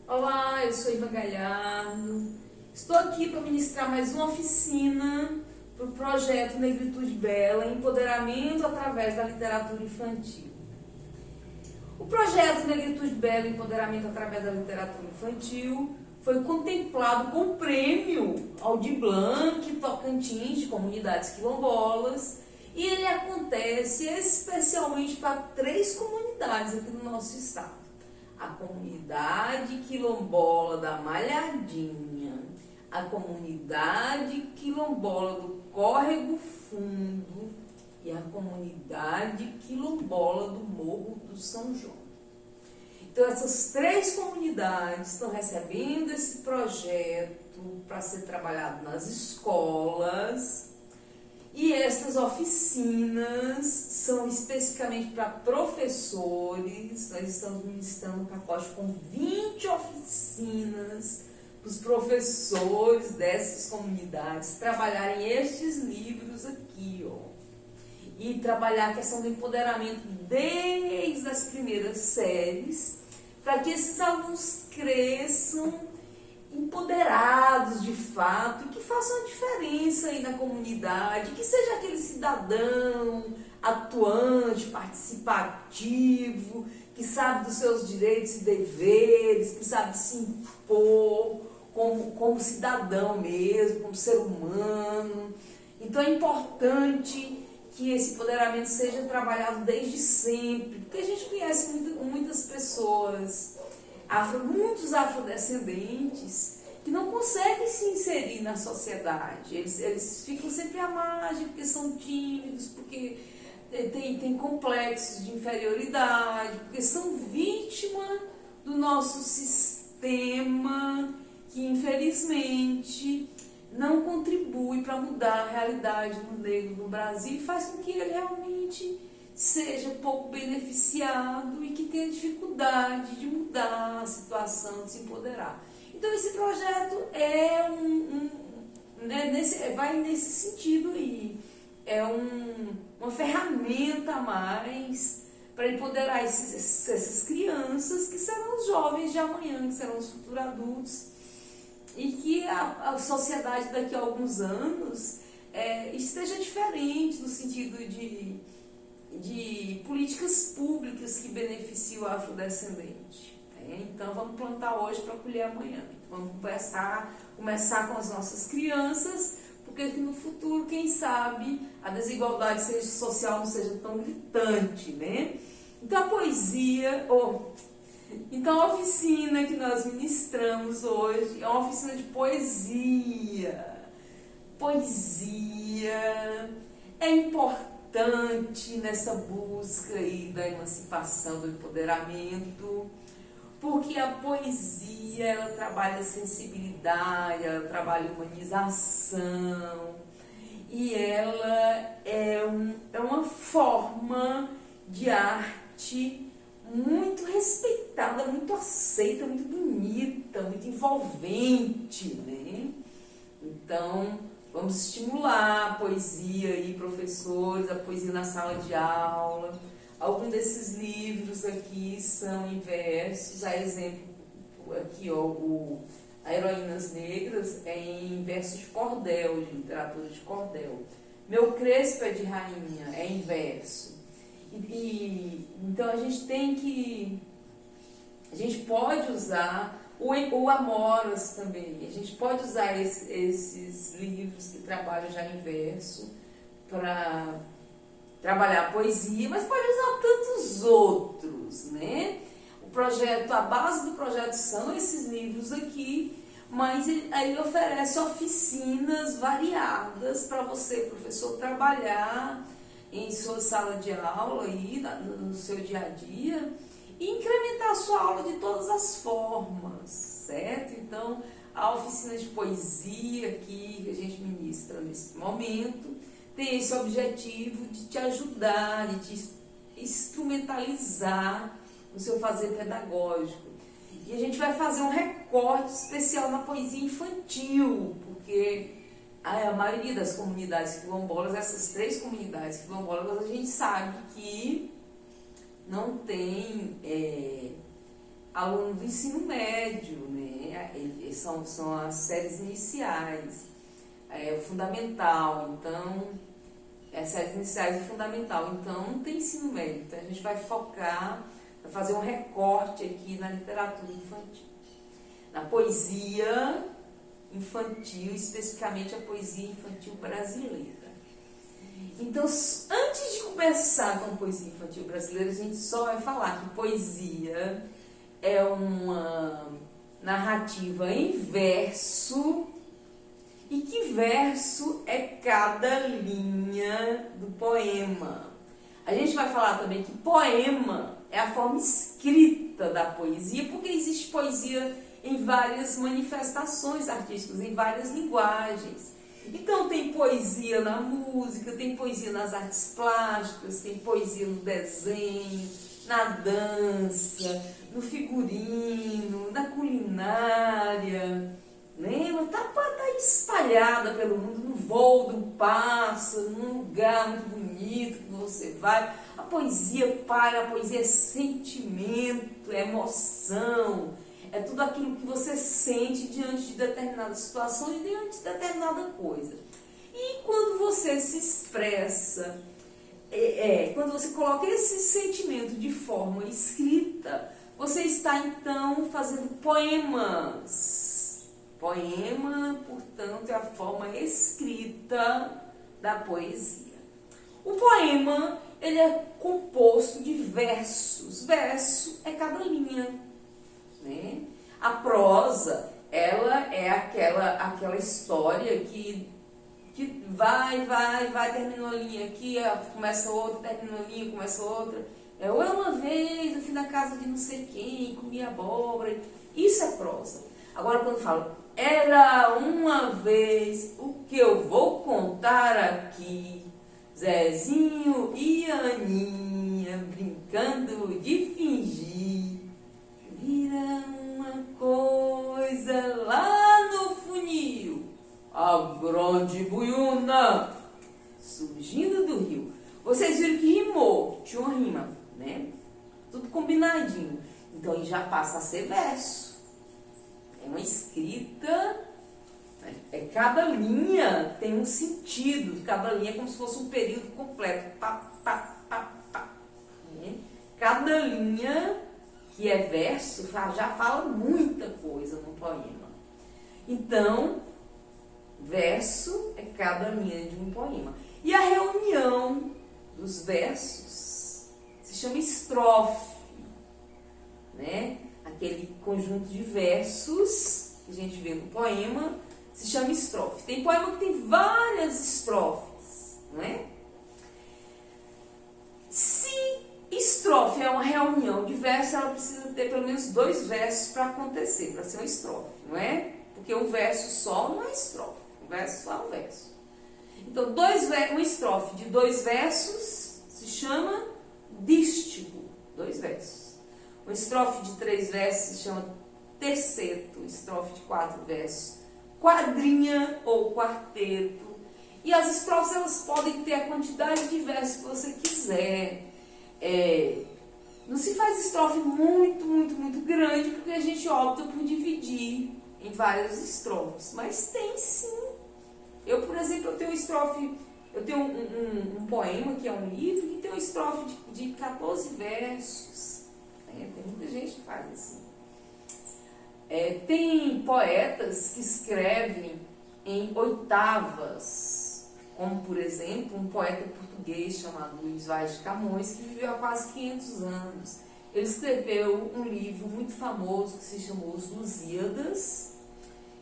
Olá, eu sou Iva Galhardo. Estou aqui para ministrar mais uma oficina para o projeto Negritude Bela, Empoderamento através da literatura infantil. O projeto Negritude Bela, Empoderamento através da literatura infantil foi contemplado com o prêmio Aldir Blanc Tocantins de Comunidades Quilombolas, e ele acontece especialmente para 3 comunidades aqui no nosso estado. A comunidade quilombola da Malhadinha, a comunidade quilombola do Córrego Fundo e a comunidade quilombola do Morro do São João. Então, essas 3 comunidades estão recebendo esse projeto para ser trabalhado nas escolas. E essas oficinas são especificamente para professores. Nós estamos ministrando um pacote com 20 oficinas para os professores dessas comunidades trabalharem estes livros aqui, ó. E trabalhar a questão do empoderamento desde as primeiras séries, para que esses alunos cresçam empoderados de fato, e que façam a diferença aí na comunidade, que seja aquele cidadão atuante, participativo, que sabe dos seus direitos e deveres, que sabe se impor como cidadão mesmo, como ser humano. Então é importante que esse empoderamento seja trabalhado desde sempre, porque a gente conhece muitas pessoas, muitos afrodescendentes, que não conseguem se inserir na sociedade. Eles ficam sempre à margem, porque são tímidos, porque tem complexos de inferioridade, porque são vítimas do nosso sistema, que infelizmente não contribui para mudar a realidade do negro no Brasil e faz com que ele realmente seja pouco beneficiado e que tenha dificuldade de mudar a situação, de se empoderar. Então esse projeto vai nesse sentido aí. É uma ferramenta a mais para empoderar essas crianças, que serão os jovens de amanhã, que serão os futuros adultos, e que a sociedade daqui a alguns anos esteja diferente no sentido de políticas públicas que beneficiam o afrodescendente. Então vamos plantar hoje para colher amanhã. Vamos começar com as nossas crianças, porque no futuro, quem sabe, a desigualdade social não seja tão gritante, né? Então a poesia, então a oficina que nós ministramos hoje é uma oficina de poesia. Poesia é importante nessa busca aí da emancipação, do empoderamento, porque a poesia, ela trabalha a sensibilidade, ela trabalha a humanização, e ela é uma forma de arte muito respeitada, muito aceita, muito bonita, muito envolvente, né? Então, vamos estimular a poesia aí, professores, a poesia na sala de aula. Alguns desses livros aqui são em versos, a exemplo, aqui ó, a Heroínas Negras é em versos de cordel, de literatura de cordel. Meu Crespo é de Rainha, é em verso. Então a gente pode usar o Amoras também, a gente pode usar esses livros que trabalham já em verso para trabalhar a poesia, mas pode usar tantos outros, né? A base do projeto são esses livros aqui, mas ele oferece oficinas variadas para você, professor, trabalhar em sua sala de aula, aí, no seu dia a dia, e incrementar a sua aula de todas as formas, certo? Então, a oficina de poesia aqui que a gente ministra nesse momento tem esse objetivo de te ajudar, de te instrumentalizar no seu fazer pedagógico. E a gente vai fazer um recorte especial na poesia infantil, porque a maioria das comunidades quilombolas, essas 3 comunidades quilombolas, a gente sabe que não tem aluno do ensino médio, né? São as séries iniciais, o fundamental, então, as séries iniciais e fundamental, então não tem ensino médio, então a gente vai focar, vai fazer um recorte aqui na literatura infantil. Na poesia infantil, especificamente a poesia infantil brasileira. Então, antes de começar com a poesia infantil brasileira, a gente só vai falar que poesia é uma narrativa em verso e que verso é cada linha do poema. A gente vai falar também que poema é a forma escrita da poesia, porque existe poesia em várias manifestações artísticas, em várias linguagens. Então tem poesia na música, tem poesia nas artes plásticas, tem poesia no desenho, na dança, no figurino, na culinária, né? Tá espalhada pelo mundo, no voo de um pássaro, num lugar muito bonito que você vai. A poesia a poesia é sentimento, é emoção, é tudo aquilo que você sente diante de determinada situação e diante de determinada coisa. E quando você se expressa, quando você coloca esse sentimento de forma escrita, você está então fazendo poemas. Poema, portanto, é a forma escrita da poesia. O poema, ele é composto de versos. Verso é cada linha, né? A prosa, ela é aquela história que vai, termina uma linha aqui, começa outra, termina uma linha, começa outra. Ou é uma vez, eu fui na casa de não sei quem, comi abóbora. Isso é prosa. Agora, quando eu falo, era uma vez, o que eu vou contar aqui, Zezinho e Aninha brincando de fingir, vira uma coisa lá no funil, a grande buiuna surgindo do rio. Vocês viram que rimou, tinha uma rima, né? Tudo combinadinho. Então aí já passa a ser verso. É uma escrita, cada linha tem um sentido, cada linha é como se fosse um período completo. Pá, pá, pá, pá, né? Cada linha que é verso já fala muita coisa no poema. Então, verso é cada linha de um poema. E a reunião dos versos se chama estrofe, né? Aquele conjunto de versos que a gente vê no poema se chama estrofe. Tem poema que tem várias estrofes, não é? Se estrofe é uma reunião de versos, ela precisa ter pelo menos 2 versos para acontecer, para ser uma estrofe, não é? Porque um verso só não é estrofe, um verso só é um verso. Então, uma estrofe de 2 versos se chama dístico, 2 versos. Uma estrofe de 3 versos se chama terceto, estrofe de 4 versos, quadrinha ou quarteto. E as estrofes, elas podem ter a quantidade de versos que você quiser. Não se faz estrofe muito grande, porque a gente opta por dividir em várias estrofes. Mas tem sim. Eu, por exemplo, eu tenho um poema que é um livro que tem uma estrofe de 14 versos. Tem muita gente que faz assim. Tem poetas que escrevem em oitavas, como, por exemplo, um poeta português chamado Luís Vaz de Camões, que viveu há quase 500 anos. Ele escreveu um livro muito famoso que se chamou Os Lusíadas,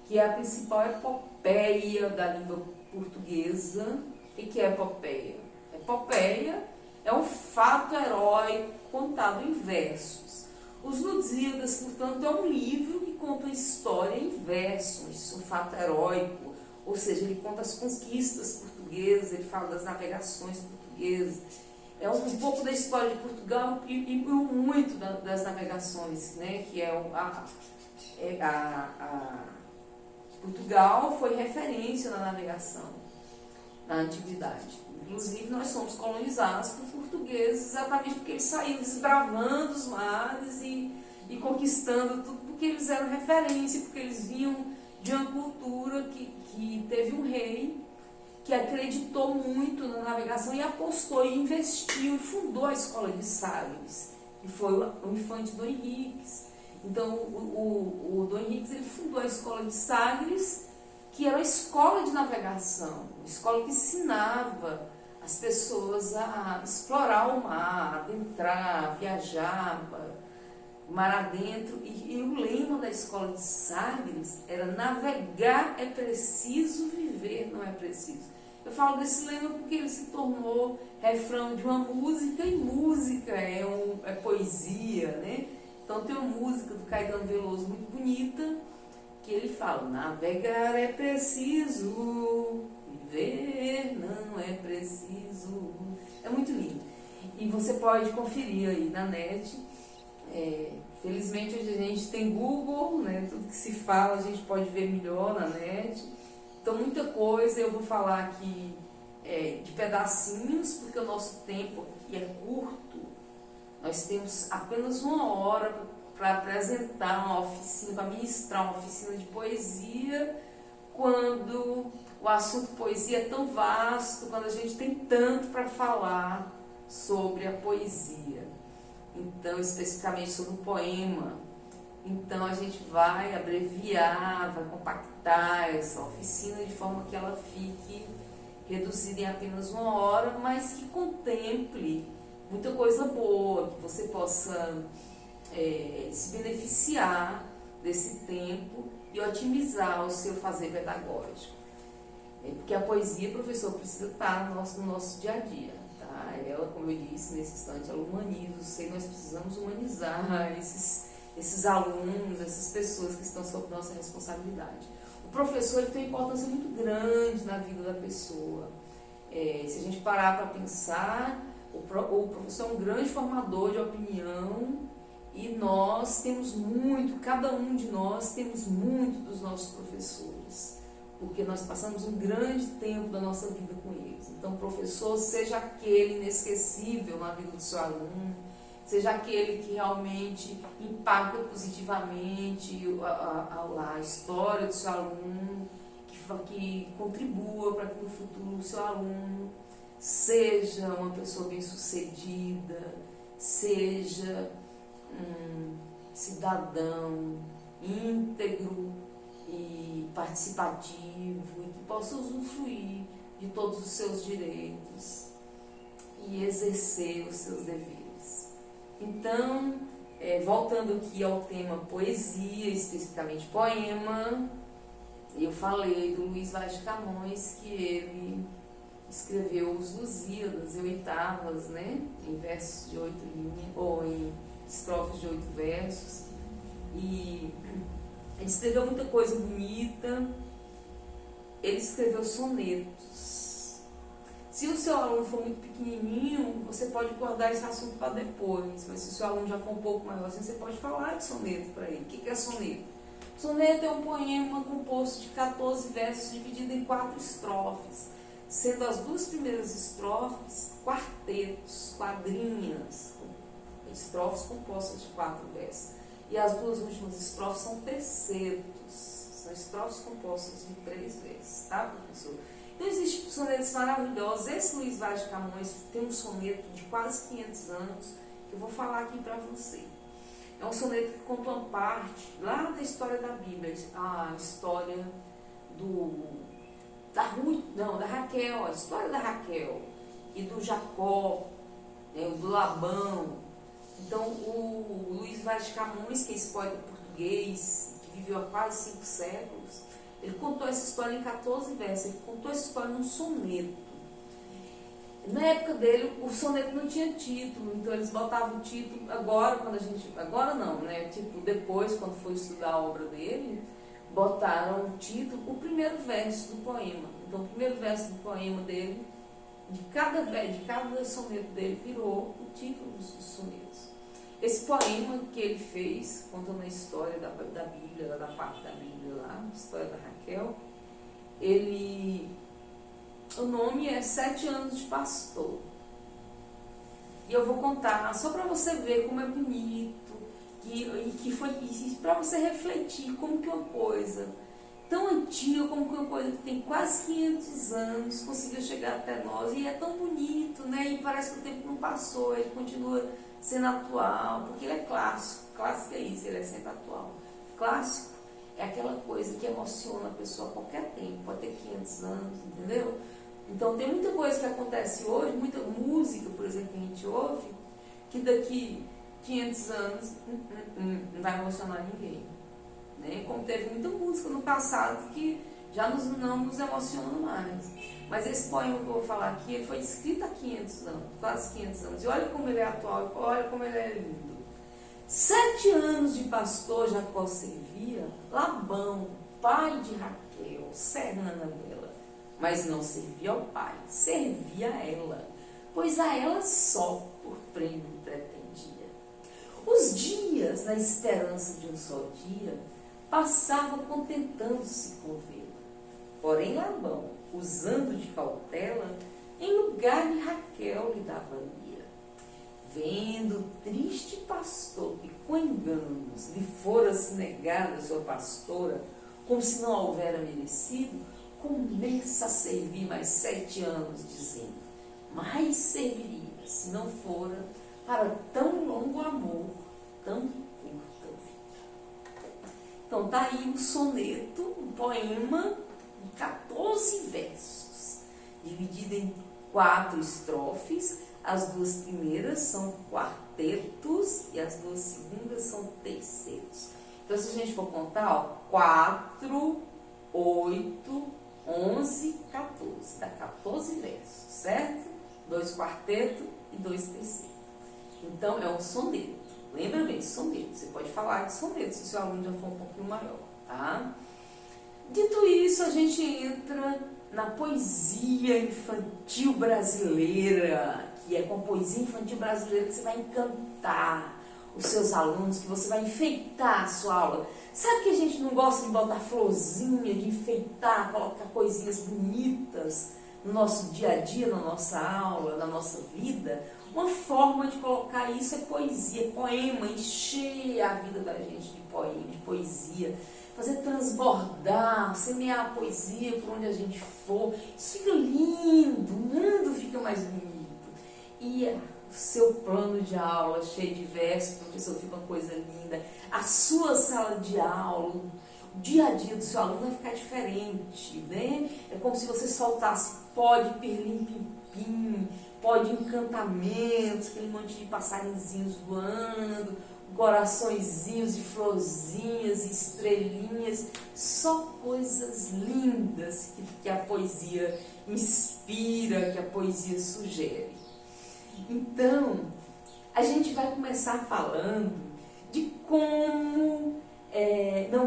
que é a principal epopeia da língua portuguesa. O que é epopeia? Epopeia é um fato heróico contado em versos. Os Lusíadas, portanto, é um livro que conta uma história em versos, um fato heróico, ou seja, ele conta as conquistas portuguesas, ele fala das navegações portuguesas, é um pouco da história de Portugal e muito das navegações, né, que Portugal foi referência na navegação na antiguidade. Inclusive, nós somos colonizados por portugueses exatamente porque eles saíram desbravando os mares e e conquistando tudo, porque eles eram referência, porque eles vinham de uma cultura que teve um rei que acreditou muito na navegação e apostou e investiu e fundou a escola de Sagres, que foi o infante Dom Henriques. Então o Dom Henriques ele fundou a escola de Sagres, que era uma escola de navegação, uma escola que ensinava as pessoas a explorar o mar, adentrar, viajar, mar adentro. E o lema da escola de Sagres era: navegar é preciso, viver não é preciso. Eu falo desse lema porque ele se tornou refrão de uma música, e música é poesia, né? Então tem uma música do Caetano Veloso muito bonita, que ele fala: navegar é preciso, viver não é preciso. É muito lindo. E você pode conferir aí na net. Felizmente hoje a gente tem Google, né? Tudo que se fala a gente pode ver melhor na net. Então muita coisa eu vou falar aqui de pedacinhos, porque o nosso tempo aqui é curto. Nós temos apenas 1 hora para apresentar uma oficina, para ministrar uma oficina de poesia, quando o assunto poesia é tão vasto, quando a gente tem tanto para falar sobre a poesia. Então, especificamente sobre o poema. Então, a gente vai abreviar, vai compactar essa oficina de forma que ela fique reduzida em apenas 1 hora, mas que contemple muita coisa boa, que você possa se beneficiar desse tempo e otimizar o seu fazer pedagógico. Porque a poesia, professor, precisa estar no nosso dia a dia. Tá? Ela, como eu disse, nesse instante, ela humaniza. Nós precisamos humanizar esses alunos, essas pessoas que estão sob nossa responsabilidade. O professor ele tem uma importância muito grande na vida da pessoa. Se a gente parar para pensar, o professor é um grande formador de opinião, e nós temos muito, cada um de nós temos muito dos nossos professores, porque nós passamos um grande tempo da nossa vida com eles. Então, professor, seja aquele inesquecível na vida do seu aluno, seja aquele que realmente impacta positivamente a história do seu aluno, que contribua para que no futuro o seu aluno seja uma pessoa bem-sucedida, seja um cidadão íntegro e participativo, e que possa usufruir de todos os seus direitos e exercer os seus deveres. Então, voltando aqui ao tema poesia, especificamente poema, eu falei do Luiz Vaz de Camões, que ele escreveu os Lusíadas e oitavas, né, em versos de 8 linhas, ou em estrofes de 8 versos, e ele escreveu muita coisa bonita. Ele escreveu sonetos. Se o seu aluno for muito pequenininho, você pode guardar esse assunto para depois, mas se o seu aluno já for um pouco maiorzinho, você pode falar de soneto para ele. O que é soneto? Soneto é um poema composto de 14 versos dividido em 4 estrofes, sendo as 2 primeiras estrofes quartetos, quadrinhas, estrofes compostas de 4 versos, e as 2 últimas estrofes são tercetos, são estrofes compostas de 3 versos, tá, professor? Então existem sonetos maravilhosos. Esse Luiz Vaz de Camões tem um soneto de quase 500 anos que eu vou falar aqui para você. É um soneto que conta uma parte lá da história da Bíblia, a história da Raquel, a história da Raquel e do Jacó, do Labão. Então, o Luiz Vaz de Camões, que é esse poeta português, que viveu há quase 5 séculos, ele contou essa história em 14 versos, ele contou essa história num soneto. Na época dele, o soneto não tinha título, então eles botavam o título, agora não, né? Tipo, depois, quando foi estudar a obra dele, botaram o título, o primeiro verso do poema. Então, o primeiro verso do poema dele, de cada soneto dele, virou o título dos sonetos. Esse poema que ele fez, contando a história da Bíblia, da parte da Bíblia lá, a história da Raquel, o nome é 7 anos de pastor. E eu vou contar, só para você ver como é bonito, para você refletir como que uma coisa tão antiga, como que uma coisa que tem quase 500 anos conseguiu chegar até nós, e é tão bonito, né? E parece que o tempo não passou, ele continua sendo atual, porque ele é clássico. Clássico é isso, ele é sempre atual. Clássico é aquela coisa que emociona a pessoa a qualquer tempo, pode ter 500 anos, entendeu? Então tem muita coisa que acontece hoje, muita música, por exemplo, que a gente ouve, que daqui 500 anos não vai emocionar ninguém, né? Como teve muita música no passado que já não nos emociona mais. Mas esse poema que eu vou falar aqui, ele foi escrito há 500 anos, quase 500 anos. E olha como ele é atual, olha como ele é lindo. 7 anos de pastor Jacó servia Labão, pai de Raquel, serrana dela. Mas não servia ao pai, servia a ela, pois a ela só por prêmio pretendia. Os dias, na esperança de um só dia, passavam contentando-se com vê-la. Porém Labão, usando de cautela, em lugar de Raquel lhe dava Lia. Vendo o triste pastor que com enganos lhe fora-se negada sua pastora, como se não a houvera merecido, começa a servir mais 7 anos, dizendo: mais serviria, se não fora para tão longo amor, tão curta vida. Então tá aí um soneto, um poema de 14 versos, dividido em 4 estrofes. As 2 primeiras são quartetos e as 2 segundas são tercetos. Então, se a gente for contar, 4, 8, 11, 14. Dá 14 versos, certo? 2 quartetos e 2 terceiros. Então, é um soneto. Lembra bem, soneto. Você pode falar de soneto se o seu aluno já for um pouquinho maior, tá? Dito isso, a gente entra na poesia infantil brasileira, que é com a poesia infantil brasileira que você vai encantar os seus alunos, que você vai enfeitar a sua aula. Sabe que a gente não gosta de botar florzinha, de enfeitar, colocar coisinhas bonitas no nosso dia a dia, na nossa aula, na nossa vida? Uma forma de colocar isso é poesia, poema, encher a vida da gente de poema, de poesia, fazer transbordar, semear a poesia por onde a gente for. Isso fica lindo, o mundo fica mais bonito. E o seu plano de aula cheio de versos, professor, fica uma coisa linda. A sua sala de aula, o dia a dia do seu aluno vai ficar diferente, né? É como se você soltasse pó de pirlim-pim-pim, pó de encantamentos, aquele monte de passarinhos voando, coraçõezinhos e florzinhas e estrelinhas, só coisas lindas que a poesia inspira, que a poesia sugere. Então, a gente vai começar falando de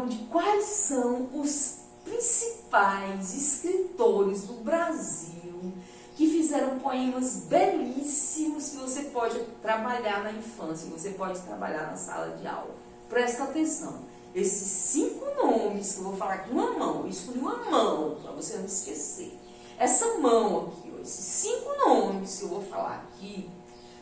de quais são os principais escritores do Brasil que fizeram poemas belíssimos que você pode trabalhar na infância, que você pode trabalhar na sala de aula. Presta atenção, esses 5 nomes que eu vou falar aqui, uma mão, eu escolhi uma mão para você não esquecer. Essa mão aqui, ó, esses 5 nomes que eu vou falar aqui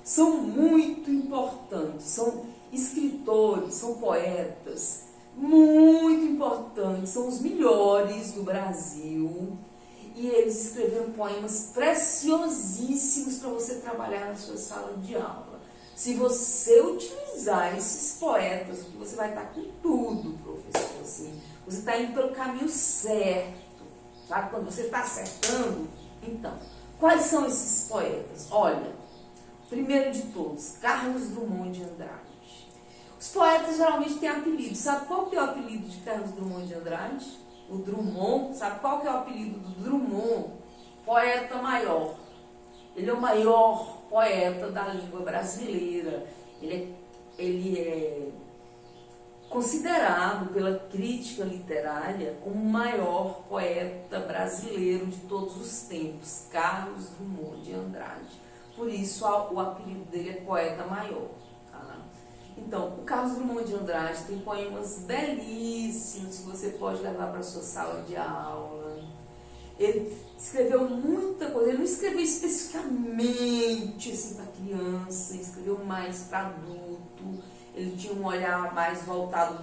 são muito importantes, são escritores, são poetas muito importantes, são os melhores do Brasil. E eles escreveram poemas preciosíssimos para você trabalhar na sua sala de aula. Se você utilizar esses poetas, você vai estar com tudo, professor. Assim, você está indo pelo caminho certo. Sabe? Quando você está acertando, então, quais são esses poetas? Olha, primeiro de todos, Carlos Drummond de Andrade. Os poetas geralmente têm apelido. Sabe qual que é o apelido de Carlos Drummond de Andrade? O Drummond, sabe qual que é o apelido do Drummond? Poeta maior. Ele é o maior poeta da língua brasileira. Ele é considerado pela crítica literária como o maior poeta brasileiro de todos os tempos, Carlos Drummond de Andrade. Por isso o apelido dele é poeta maior. Tá? Então, o Carlos Drummond de Andrade tem poemas belíssimos que você pode levar para a sua sala de aula. Ele escreveu muita coisa, ele não escreveu especificamente assim, para criança, ele escreveu mais para adulto. ele tinha um olhar mais voltado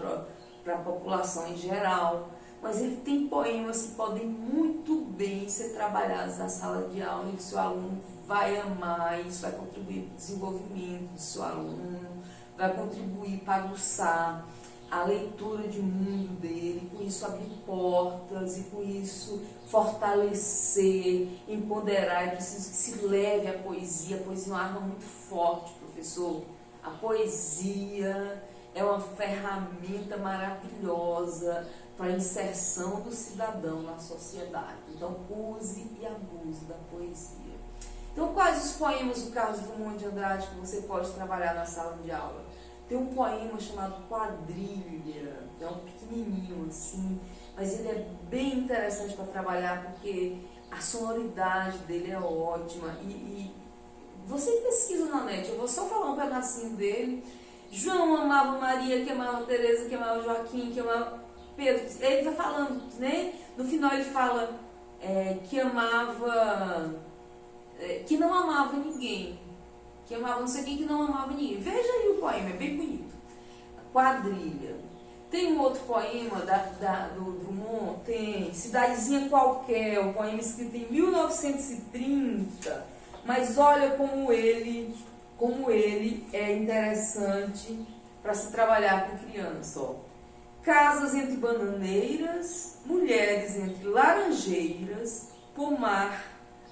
para a população em geral. Mas ele tem poemas que podem muito bem ser trabalhados na sala de aula e que o seu aluno vai amar, e isso vai contribuir para o desenvolvimento do seu aluno, vai contribuir para aguçar a leitura de mundo dele, com isso abrir portas e com isso fortalecer, empoderar. É preciso que se leve a poesia é uma arma muito forte, professor. A poesia é uma ferramenta maravilhosa para a inserção do cidadão na sociedade. Então, use e abuse da poesia. Então, quais os poemas do Carlos Drummond de Andrade que você pode trabalhar na sala de aula? Tem um poema chamado Quadrilha, é um pequenininho assim, mas ele é bem interessante para trabalhar porque a sonoridade dele é ótima. E você pesquisa na net, eu vou só falar um pedacinho dele. João amava Maria, que amava Teresa, que amava Joaquim, que amava Pedro. Ele está falando, né? No final ele fala que amava, que não amava ninguém. Que amava não sei quem, que não amava ninguém. Veja aí o poema, é bem bonito. Quadrilha. Tem um outro poema do Drummond, tem Cidadezinha Qualquer, um poema escrito em 1930, mas olha como ele é interessante para se trabalhar com criança. Ó. Casas entre bananeiras, mulheres entre laranjeiras, pomar,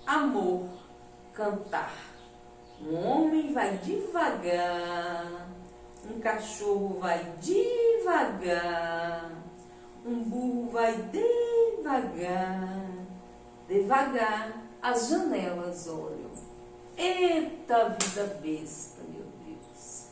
amor, cantar. Um homem vai devagar, um cachorro vai devagar, um burro vai devagar, devagar as janelas olham. Eita vida besta, meu Deus.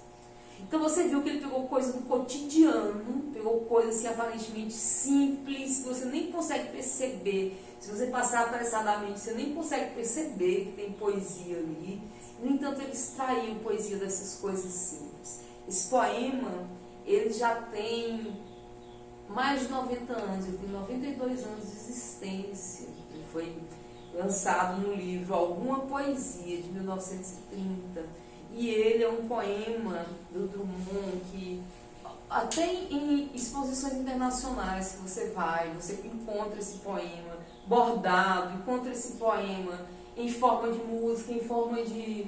Então você viu que ele pegou coisa do cotidiano, pegou coisa assim aparentemente simples, que você nem consegue perceber. Se você passar apressadamente, você nem consegue perceber que tem poesia ali. No entanto, ele extraiu poesia dessas coisas simples. Esse poema, ele já tem mais de 90 anos, ele tem 92 anos de existência. Ele foi lançado no livro Alguma Poesia, de 1930. E ele é um poema do Drummond que, até em exposições internacionais que você vai, você encontra esse poema bordado, encontra esse poema em forma de música, em forma de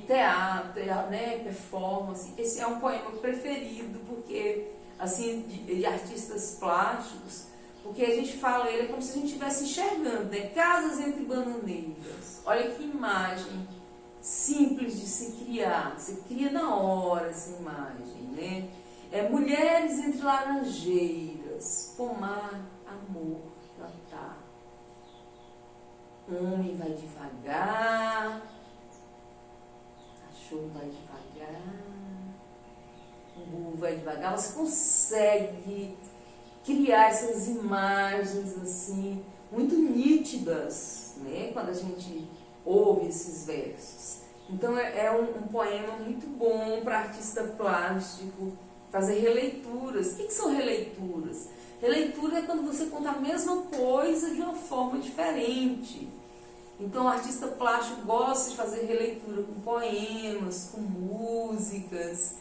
teatro, né, performance. Esse é um poema preferido porque, assim, de artistas plásticos, porque a gente fala ele é como se a gente estivesse enxergando, né? Casas entre bananeiras. Olha que imagem simples de se criar. Você cria na hora essa imagem, né? Mulheres entre laranjeiras, pomar, amor, cantar. Um homem vai devagar, cachorro vai devagar, o burro vai devagar. Você consegue criar essas imagens assim muito nítidas, né, quando a gente ouve esses versos. Então é um poema muito bom para artista plástico fazer releituras. O que são releituras? Releitura é quando você conta a mesma coisa de uma forma diferente. Então o artista plástico gosta de fazer releitura com poemas, com músicas,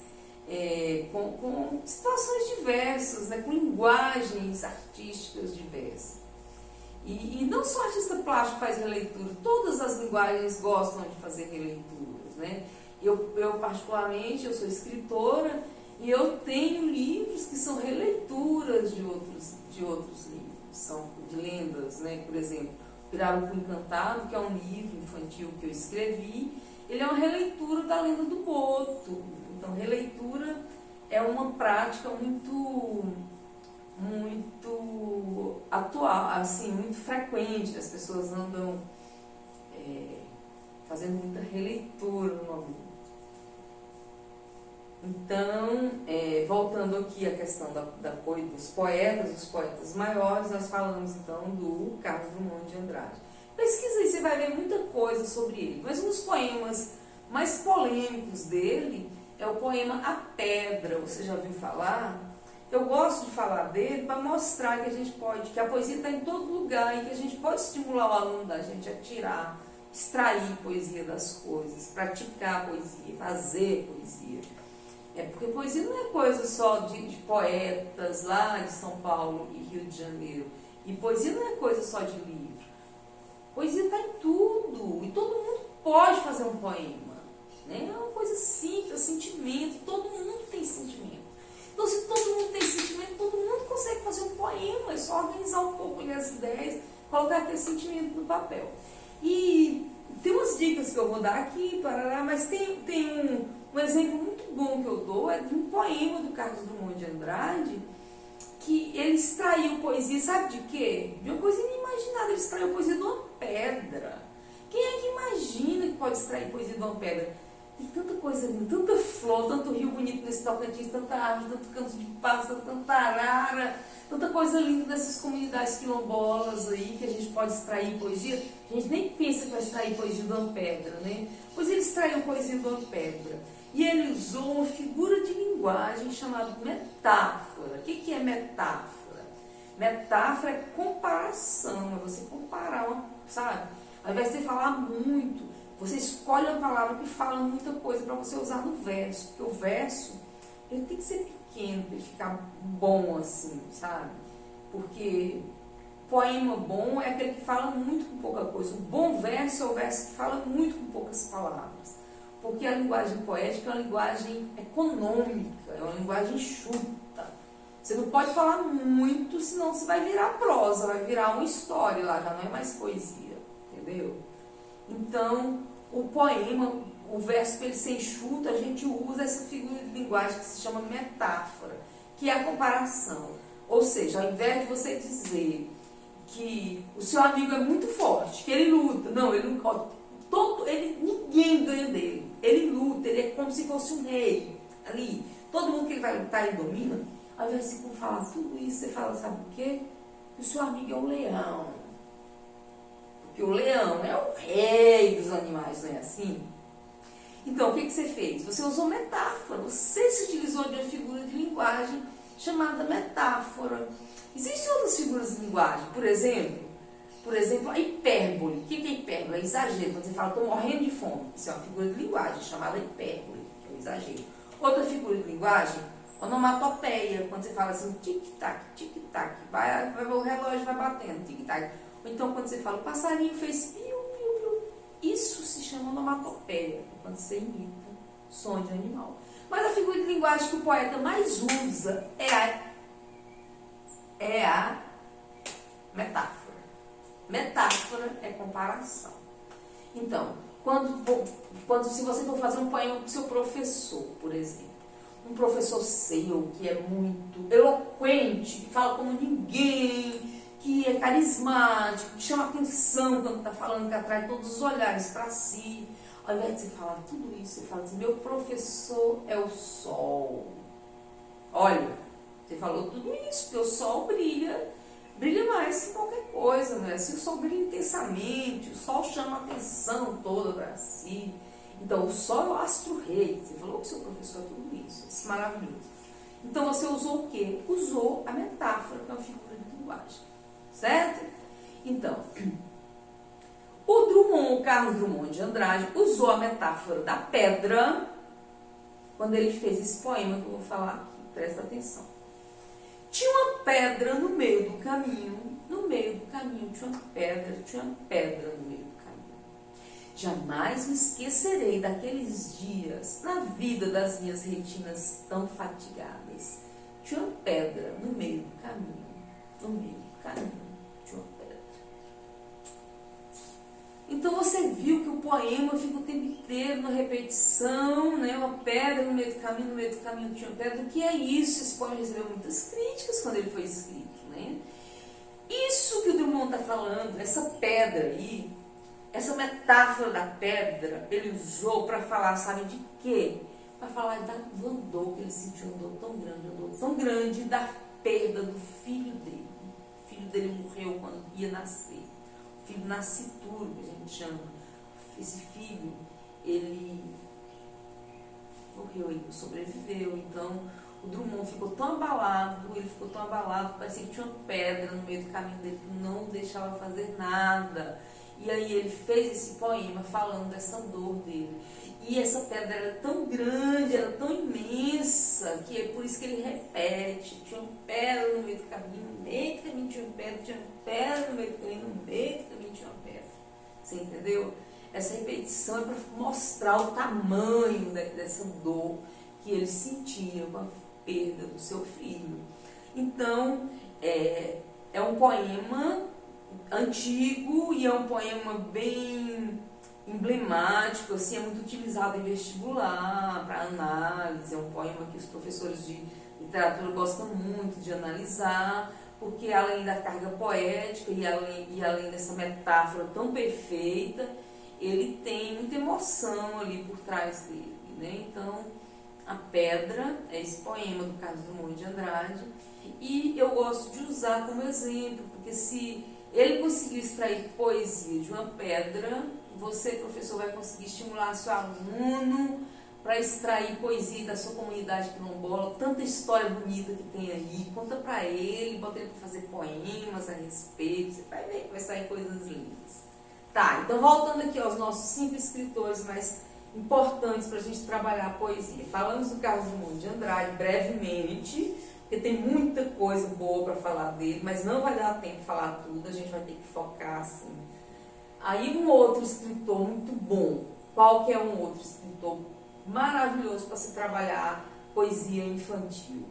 com situações diversas, né, com linguagens artísticas diversas. E não só o artista plástico faz releitura, todas as linguagens gostam de fazer releituras, né? Eu particularmente, eu sou escritora e eu tenho livros que são releituras de outros livros, são de lendas, né? Por exemplo, Pirarucu Encantado, que é um livro infantil que eu escrevi, ele é uma releitura da lenda do Boto. Então, releitura é uma prática muito atual, assim, muito frequente. As pessoas andam fazendo muita releitura no momento. Então, voltando aqui à questão dos poetas maiores, nós falamos então do Carlos Drummond de Andrade. Pesquisa aí, você vai ver muita coisa sobre ele. Mas um dos poemas mais polêmicos dele é o poema A Pedra. Você já ouviu falar? Eu gosto de falar dele para mostrar que a poesia está em todo lugar e que a gente pode estimular o aluno da gente a tirar, extrair poesia das coisas, praticar poesia, fazer poesia. É porque poesia não é coisa só de poetas lá de São Paulo e Rio de Janeiro. E poesia não é coisa só de livro. Poesia está em tudo. E todo mundo pode fazer um poema. Né? É uma coisa simples, é sentimento. Todo mundo tem sentimento. Então, se todo mundo tem sentimento, todo mundo consegue fazer um poema. É só organizar um pouco ali as ideias, colocar aquele sentimento no papel. E tem umas dicas que eu vou dar aqui, mas tem um exemplo muito bom que eu dou, é de um poema do Carlos Drummond de Andrade, que ele extraiu poesia, sabe de quê? De uma coisa inimaginável, ele extraiu poesia de uma pedra. Quem é que imagina que pode extrair poesia de uma pedra? Tem tanta coisa linda, tanta flor, tanto rio bonito nesse Tocantins, tanta árvore, tanto canto de pássaro, tanta arara, tanta coisa linda dessas comunidades quilombolas aí, que a gente pode extrair poesia. A gente nem pensa que vai extrair poesia de uma pedra, né? Pois ele extraiu poesia de uma pedra. E ele usou uma figura de linguagem chamada metáfora. O que é metáfora? Metáfora é comparação, é você comparar, sabe? Ao invés de você falar muito, você escolhe uma palavra que fala muita coisa para você usar no verso. Porque o verso, ele tem que ser pequeno para ele ficar bom assim, sabe? Porque poema bom é aquele que fala muito com pouca coisa. O bom verso é o verso que fala muito com poucas palavras. Porque a linguagem poética é uma linguagem econômica, é uma linguagem enxuta. Você não pode falar muito, senão você vai virar prosa, vai virar uma história lá, já não é mais poesia, entendeu? Então, o poema, o verso para ele ser enxuto, a gente usa essa figura de linguagem que se chama metáfora, que é a comparação. Ou seja, ao invés de você dizer que o seu amigo é muito forte, que ele luta, não, ele não... ninguém ganha dele. Ele luta, ele é como se fosse um rei ali. Todo mundo que ele vai lutar, ele domina. Ao invés de você falar tudo isso, você fala, sabe o quê? Que o seu amigo é um leão. Porque o leão é o rei dos animais, não é assim? Então, o que você fez? Você usou metáfora. Você se utilizou de uma figura de linguagem chamada metáfora. Existem outras figuras de linguagem. Por exemplo, a hipérbole. O que é hipérbole? É exagero. Quando você fala, estou morrendo de fome. Isso é uma figura de linguagem chamada hipérbole, que é o exagero. Outra figura de linguagem, onomatopeia. Quando você fala assim, tic-tac, tic-tac, o relógio vai batendo, tic-tac. Ou então, quando você fala, o passarinho fez piu-piu-piu. Isso se chama onomatopeia, quando você imita som de animal. Mas a figura de linguagem que o poeta mais usa é a metáfora. Metáfora é comparação. Então, se você for fazer um poema para o seu professor, por exemplo, um professor seu que é muito eloquente, que fala como ninguém, que é carismático, que chama atenção quando está falando, que atrai todos os olhares para si, ao invés de você falar tudo isso, você fala assim, meu professor é o sol. Olha, você falou tudo isso, porque o sol brilha mais que qualquer coisa, né? Se o sol brilha intensamente, o sol chama a atenção toda para si. Então, o sol é o astro-rei. Você falou que o seu professor é tudo isso. Isso é maravilhoso. Então, você usou o quê? Usou a metáfora, que é uma figura de linguagem. Certo? Então, o Carlos Drummond de Andrade, usou a metáfora da pedra quando ele fez esse poema que eu vou falar aqui. Presta atenção. Tinha uma pedra no meio do caminho. No meio do caminho tinha uma pedra no meio do caminho. Jamais me esquecerei daqueles dias na vida das minhas retinas tão fatigadas. Tinha uma pedra no meio do caminho. No meio do caminho tinha uma pedra. Então você viu que o poema fica o tempo inteiro na repetição, né? Uma pedra no meio do caminho tinha uma pedra. O que é isso? Esse poema recebeu muitas críticas quando ele foi escrito, né? Isso que o Drummond está falando, essa pedra aí, essa metáfora da pedra, ele usou para falar, sabe de quê? Para falar do andor que ele sentiu, um andor tão grande da perda do filho dele. O filho dele morreu quando ia nascer. Filho nascituro, que a gente chama. Esse filho, ele morreu, ele não sobreviveu. Então, o Drummond ficou tão abalado, parecia que tinha uma pedra no meio do caminho dele que não deixava fazer nada. E aí ele fez esse poema falando dessa dor dele. E essa pedra era tão grande, era tão imensa, que é por isso que ele repete. Tinha uma pedra no meio do caminho, no meio do caminho tinha uma pedra, tinha uma pedra no meio do caminho, no meio do caminho tinha uma pedra. Você entendeu? Essa repetição é para mostrar o tamanho dessa dor que ele sentia com a perda do seu filho. Então, é um poema antigo e é um poema bem emblemático, assim, é muito utilizado em vestibular, para análise. É um poema que os professores de literatura gostam muito de analisar, porque além da carga poética e além dessa metáfora tão perfeita, ele tem muita emoção ali por trás dele, né? Então, A Pedra é esse poema do Carlos Drummond de Andrade, e eu gosto de usar como exemplo, porque se ele conseguir extrair poesia de uma pedra, você, professor, vai conseguir estimular seu aluno para extrair poesia da sua comunidade quilombola, tanta história bonita que tem aí, conta para ele, bota ele para fazer poemas a respeito, você vai ver que vai sair coisas lindas. Tá, então voltando aqui aos nossos 5 escritores mais importantes para a gente trabalhar a poesia. Falamos do Carlos Drummond de Andrade brevemente, porque tem muita coisa boa para falar dele, mas não vai dar tempo de falar tudo, a gente vai ter que focar assim. Aí um outro escritor muito bom, qual que é um outro escritor maravilhoso para se trabalhar poesia infantil?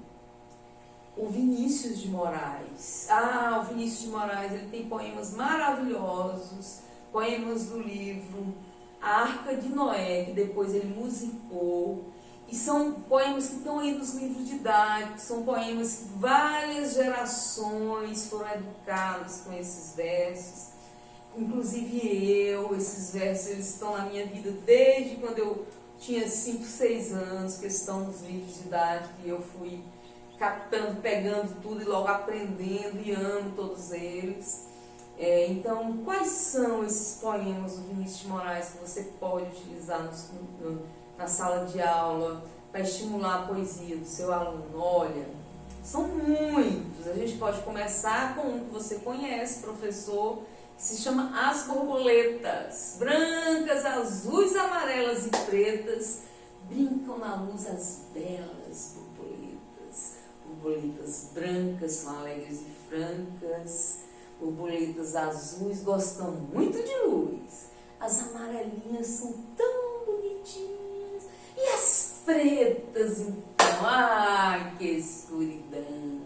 O Vinícius de Moraes. O Vinícius de Moraes, ele tem poemas maravilhosos, poemas do livro A Arca de Noé, que depois ele musicou, e são poemas que estão aí nos livros didáticos, são poemas que várias gerações foram educadas com esses versos, inclusive eu. Esses versos eles estão na minha vida desde quando eu tinha 5, 6 anos, que estão nos livros didáticos, e eu fui captando, pegando tudo e logo aprendendo, e amo todos eles. Então, quais são esses poemas do Vinícius de Moraes que você pode utilizar na sala de aula para estimular a poesia do seu aluno? Olha, são muitos. A gente pode começar com um que você conhece, professor, que se chama As Borboletas. Brancas, azuis, amarelas e pretas brincam na luz as belas borboletas. Borboletas brancas são alegres e francas. Borboletas azuis gostam muito de luz. As amarelinhas são tão bonitinhas. E as pretas, então, ai, que escuridão.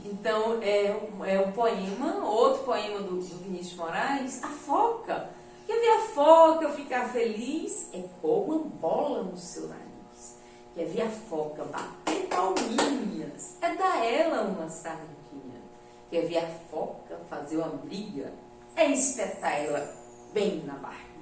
Então, é um poema, outro poema do Vinícius de Moraes, A Foca. Quer ver a foca ficar feliz? É pôr uma bola no seu nariz. Quer ver a foca bater palminhas? É dar ela uma sardinha. Quer ver a foca fazer uma briga? É espetar ela bem na barriga.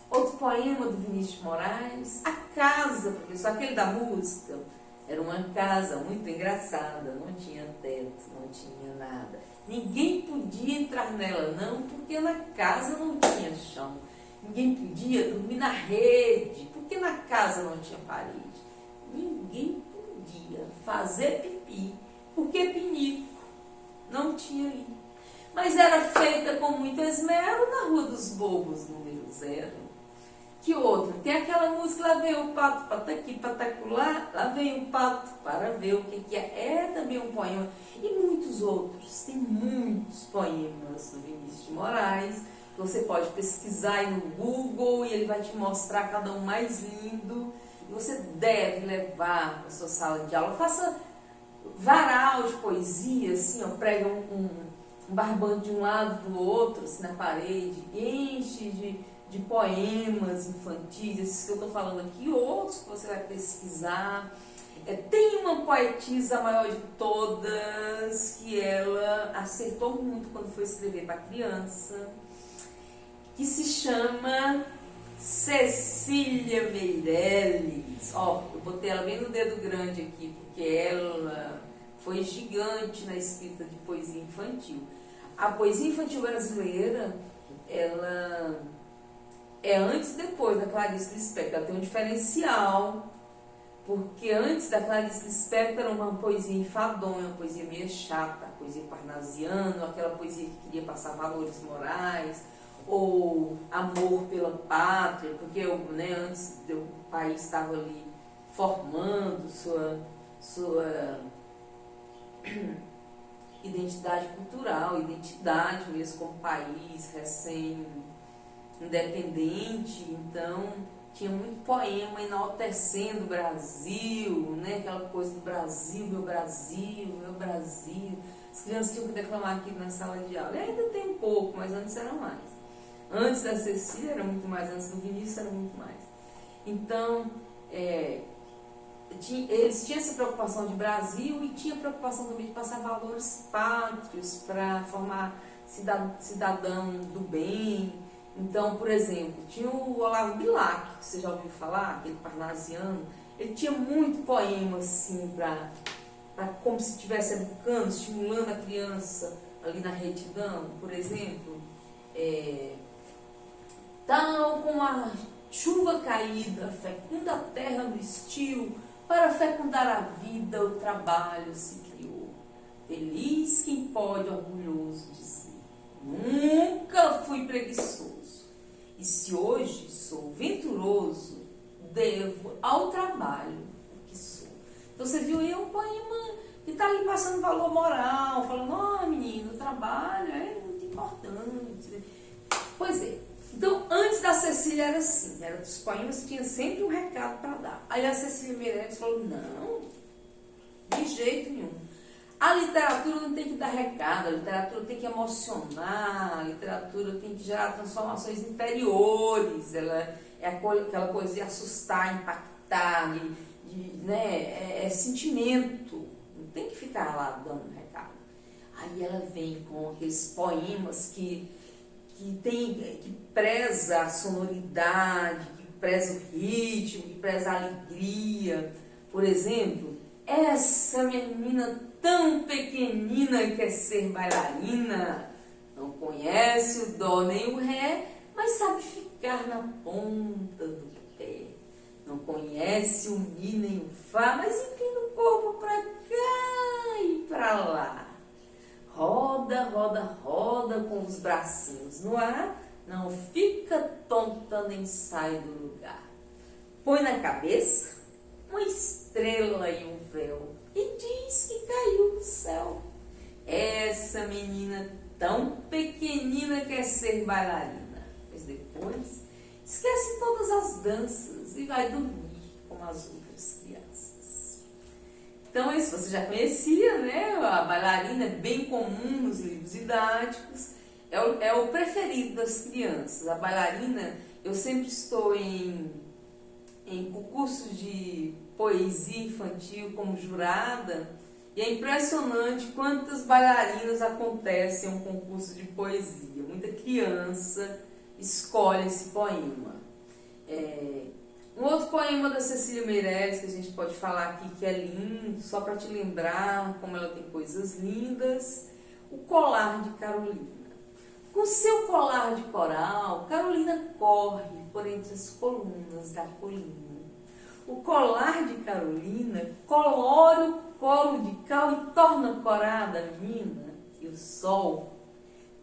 Outro poema do Vinícius de Moraes, A Casa, professor, aquele da música. Era uma casa muito engraçada, não tinha teto, não tinha nada. Ninguém podia entrar nela, não, porque na casa não tinha chão. Ninguém podia dormir na rede, porque na casa não tinha parede. Ninguém podia fazer pipi, porque pinico não tinha ali. Mas era feita com muito esmero na Rua dos Bobos, número 0. Que outro? Tem aquela música, lá vem o pato, pataqui, pataculá, lá vem o pato, para ver o que é. É também um poema. E muitos outros. Tem muitos poemas do Vinícius de Moraes. Você pode pesquisar aí no Google e ele vai te mostrar cada um mais lindo. E você deve levar para a sua sala de aula. Faça varal de poesia, assim, ó, prega um barbante de um lado do outro, assim, na parede, enche de poemas infantis, esses que eu estou falando aqui, outros que você vai pesquisar. Tem uma poetisa, a maior de todas, que ela acertou muito quando foi escrever para criança, que se chama Cecília Meirelles. Eu botei ela bem no dedo grande aqui, porque ela foi gigante na escrita de poesia infantil. A poesia infantil brasileira, ela é antes e depois da Clarice Lispector. Ela tem um diferencial, porque antes da Clarice Lispector era uma poesia enfadonha, uma poesia meio chata, poesia parnasiana, aquela poesia que queria passar valores morais. ou amor pela pátria, porque né, antes o país estava ali formando sua identidade cultural, identidade mesmo como país recém-independente, então tinha muito poema enaltecendo o Brasil, né? Aquela coisa do Brasil, meu Brasil, meu Brasil. As crianças tinham que declamar aqui na sala de aula. E ainda tem um pouco, mas antes era mais. Antes da Cecília era muito mais, antes do Vinícius era muito mais. Então, eles tinham essa preocupação de Brasil e tinha preocupação também de passar valores pátrios para formar cidadão do bem. Então, por exemplo, tinha o Olavo Bilac, que você já ouviu falar, aquele parnasiano. Ele tinha muito poema assim, como se estivesse educando, estimulando a criança ali na retidão. Por exemplo, tal como a chuva caída fecunda a terra no estio, para fecundar a vida o trabalho se criou. Feliz quem pode orgulhoso dizer, nunca fui preguiçoso. E se hoje sou venturoso, devo ao trabalho que sou. Então você viu aí um poema que está ali passando valor moral, falando, menino, o trabalho é muito importante. Pois é. Então, antes da Cecília era assim, era dos poemas que tinha sempre um recado para dar. Aí a Cecília Meirelles falou, não, de jeito nenhum. A literatura não tem que dar recado, a literatura tem que emocionar, a literatura tem que gerar transformações interiores, ela é aquela coisa de assustar, impactar, né, é sentimento, não tem que ficar lá dando recado. Aí ela vem com aqueles poemas que preza a sonoridade, que preza o ritmo, que preza a alegria. Por exemplo, essa menina tão pequenina quer ser bailarina, não conhece o dó nem o ré, mas sabe ficar na ponta do pé. Não conhece o mi nem o fá, mas inclina o corpo para cá e para lá. Roda, roda, roda com os bracinhos no ar, não fica tonta nem sai do lugar. Põe na cabeça uma estrela e um véu e diz que caiu do céu. Essa menina tão pequenina quer ser bailarina, mas depois esquece todas as danças e vai dormir como as outras crianças. Então, isso você já conhecia, né? A bailarina é bem comum nos livros didáticos, é o preferido das crianças. A bailarina, eu sempre estou em concursos de poesia infantil como jurada, e é impressionante quantas bailarinas acontecem em um concurso de poesia. Muita criança escolhe esse poema. Um outro poema da Cecília Meirelles que a gente pode falar aqui, que é lindo, só para te lembrar como ela tem coisas lindas, O Colar de Carolina. Com seu colar de coral, Carolina corre por entre as colunas da colina. O colar de Carolina colore o colo de cal e torna corada a menina. E o sol,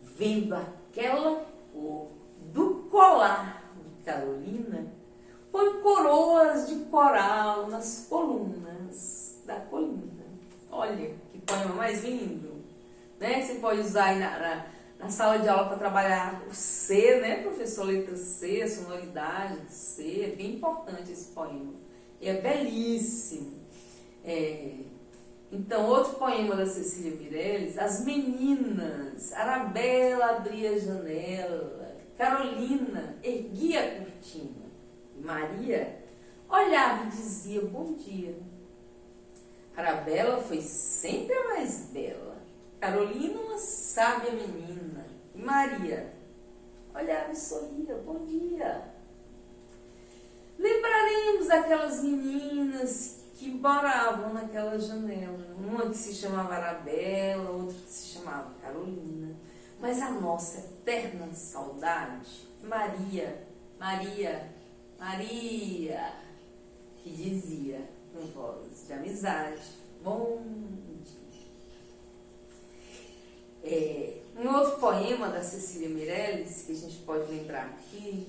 vendo aquela cor do colar de Carolina, põe coroas de coral nas colunas da colina. Olha que poema mais lindo, né? Você pode usar aí na sala de aula para trabalhar o C, né, professor? Letra C, a sonoridade do C, é bem importante esse poema. E é belíssimo. Então, outro poema da Cecília Meirelles, As Meninas. Arabella abria a janela, Carolina erguia a cortina, e Maria olhava e dizia bom dia. Arabella foi sempre a mais bela, Carolina uma sábia menina, e Maria olhava e sorria, bom dia. Lembraremos daquelas meninas que moravam naquela janela, uma que se chamava Arabella, outra que se chamava Carolina, mas a nossa eterna saudade, Maria, Maria, Maria, que dizia com voz de amizade, bom dia. Um outro poema poema da Cecília Meirelles, que a gente pode lembrar aqui.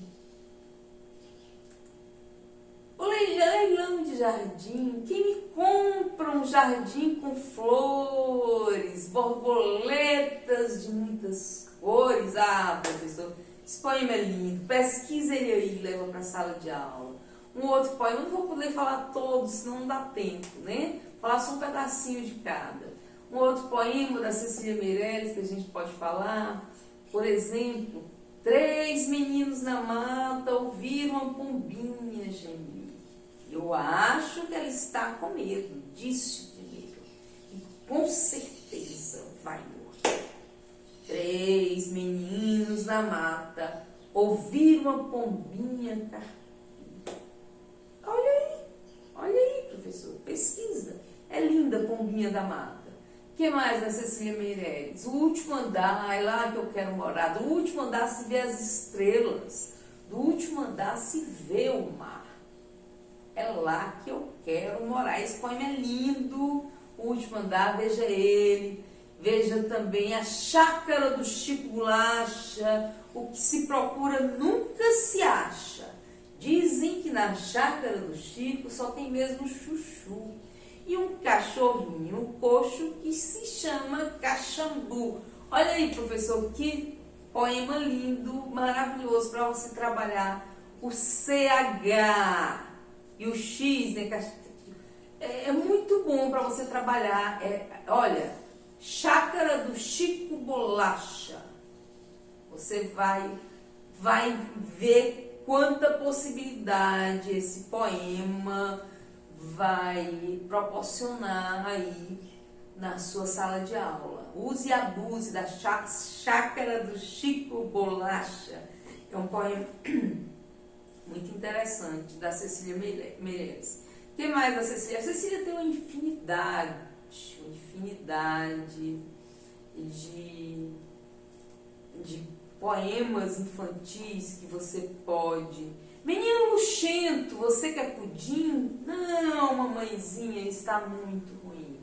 O leilão de jardim, quem me compra um jardim com flores, borboletas de muitas cores? Ah, professor, esse poema é lindo, pesquisa ele aí e leva para a sala de aula. Um outro poema, eu não vou poder falar todos, senão não dá tempo, né? Falar só um pedacinho de cada. Um outro poema da Cecília Meirelles que a gente pode falar, por exemplo, 3 meninos na mata ouviram uma pombinha gemir. Eu acho que ela está com medo, disse o primeiro, e com certeza vai morrer. 3 meninos na mata ouviram uma pombinha carpir. Olha aí, professor, pesquisa. É linda a pombinha da mata. O que mais da Cecília Meirelles? O último andar, é lá que eu quero morar. Do último andar se vê as estrelas. Do último andar se vê o mar. É lá que eu quero morar. Esse poema é lindo. O último andar, veja ele. Veja também a chácara do Chico Bolacha. O que se procura nunca se acha. Dizem que na chácara do Chico só tem mesmo chuchu. E um cachorrinho coxo que se chama Caxambu. Olha aí, professor, que poema lindo, maravilhoso para você trabalhar o CH e o X, né? É muito bom para você trabalhar. Olha, chácara do Chico Bolacha. Você vai ver quanta possibilidade esse poema vai proporcionar aí na sua sala de aula. Use e abuse da chácara do Chico Bolacha. É um poema muito interessante da Cecília Meirelles. O que mais da Cecília? A Cecília tem uma infinidade de poemas infantis que você pode... Menino luxento, você quer pudim? Não, mamãezinha, está muito ruim.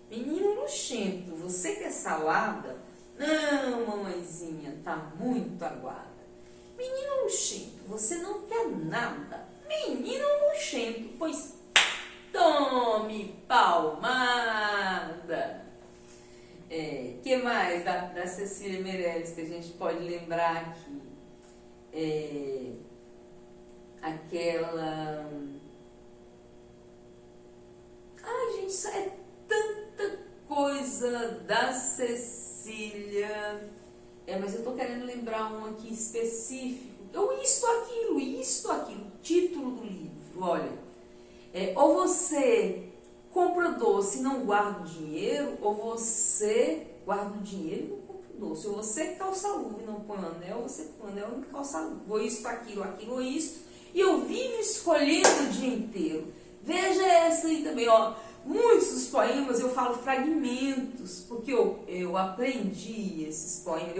Menino luxento, você quer salada? Não, mamãezinha, está muito aguada. Menino luxento, você não quer nada? Menino luxento, pois tome palmada. Que mais da Cecília Meirelles que a gente pode lembrar aqui? Aquela... Ai, gente, isso é tanta coisa da Cecília. Mas eu tô querendo lembrar um aqui específico. Isto, aquilo, título do livro, olha. Ou você compra doce e não guarda o dinheiro, ou você guarda o dinheiro e não compra o doce. Ou você calça a luva e não põe o anel, ou você põe o anel e não calça a luva. Ou isto, aquilo, ou isto. E eu vivo escolhendo o dia inteiro. Veja essa aí também, ó. Muitos dos poemas eu falo fragmentos, porque eu aprendi esses poemas.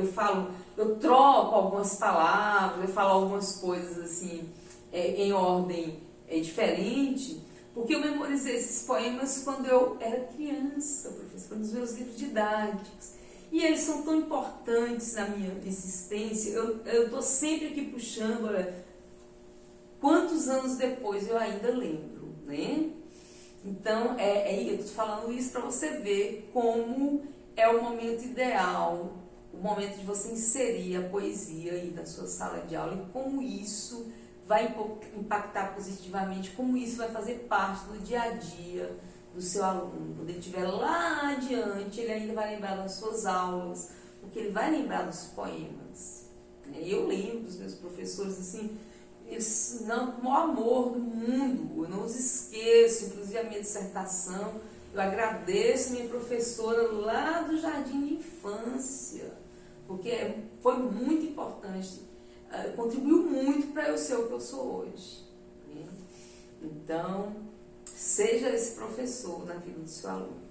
Eu troco algumas palavras, eu falo algumas coisas assim, em ordem diferente, porque eu memorizei esses poemas quando eu era criança, professor, nos meus livros didáticos. E eles são tão importantes na minha existência. Eu estou sempre aqui puxando, olha, quantos anos depois eu ainda lembro, né? Então, eu estou falando isso para você ver como é o momento ideal, o momento de você inserir a poesia aí na sua sala de aula e como isso vai impactar positivamente, como isso vai fazer parte do dia a dia do seu aluno. Quando ele estiver lá adiante, ele ainda vai lembrar das suas aulas, porque ele vai lembrar dos poemas. Eu lembro dos meus professores, assim, eles, não, com o maior amor do mundo, eu não os esqueço, inclusive a minha dissertação, eu agradeço a minha professora lá do jardim de infância, porque foi muito importante, contribuiu muito para eu ser o que eu sou hoje, né? Então, seja esse professor na vida do seu aluno.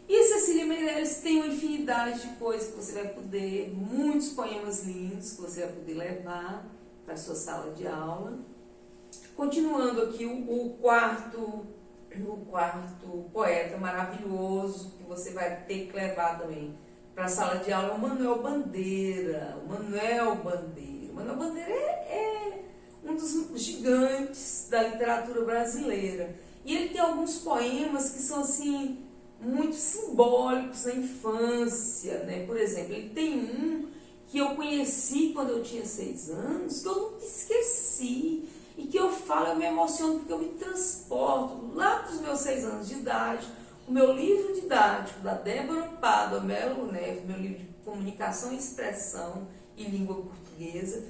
E Cecília Meirelles tem uma infinidade de coisas que você vai poder, muitos poemas lindos que você vai poder levar para a sua sala de aula. Continuando aqui, o quarto poeta maravilhoso que você vai ter que levar também para a sala de aula é o Manuel Bandeira. O Manuel Bandeira é um dos gigantes da literatura brasileira. E ele tem alguns poemas que são assim muito simbólicos na infância, né? Por exemplo, ele tem um que eu conheci quando eu tinha 6 anos, que eu nunca esqueci, e que eu falo, eu me emociono porque eu me transporto lá dos meus 6 anos de idade. O meu livro didático da Débora Pádua Melo Neves, meu livro de comunicação e expressão e língua portuguesa,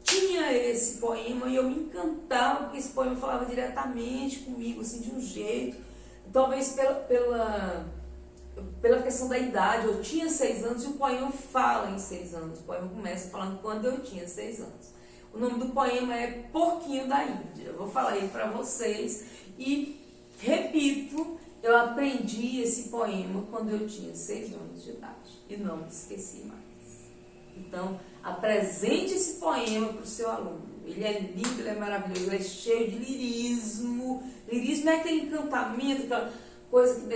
tinha esse poema e eu me encantava porque esse poema falava diretamente comigo, assim, de um jeito, talvez pela questão da idade. Eu tinha 6 anos e o poema fala em 6 anos. O poema começa falando quando eu tinha 6 anos. O nome do poema é Porquinho da Índia. Eu vou falar aí para vocês e repito, eu aprendi esse poema quando eu tinha 6 anos de idade e não me esqueci mais. Então, apresente esse poema para o seu aluno. Ele é lindo, ele é maravilhoso, ele é cheio de lirismo. Lirismo é aquele encantamento, aquela coisa que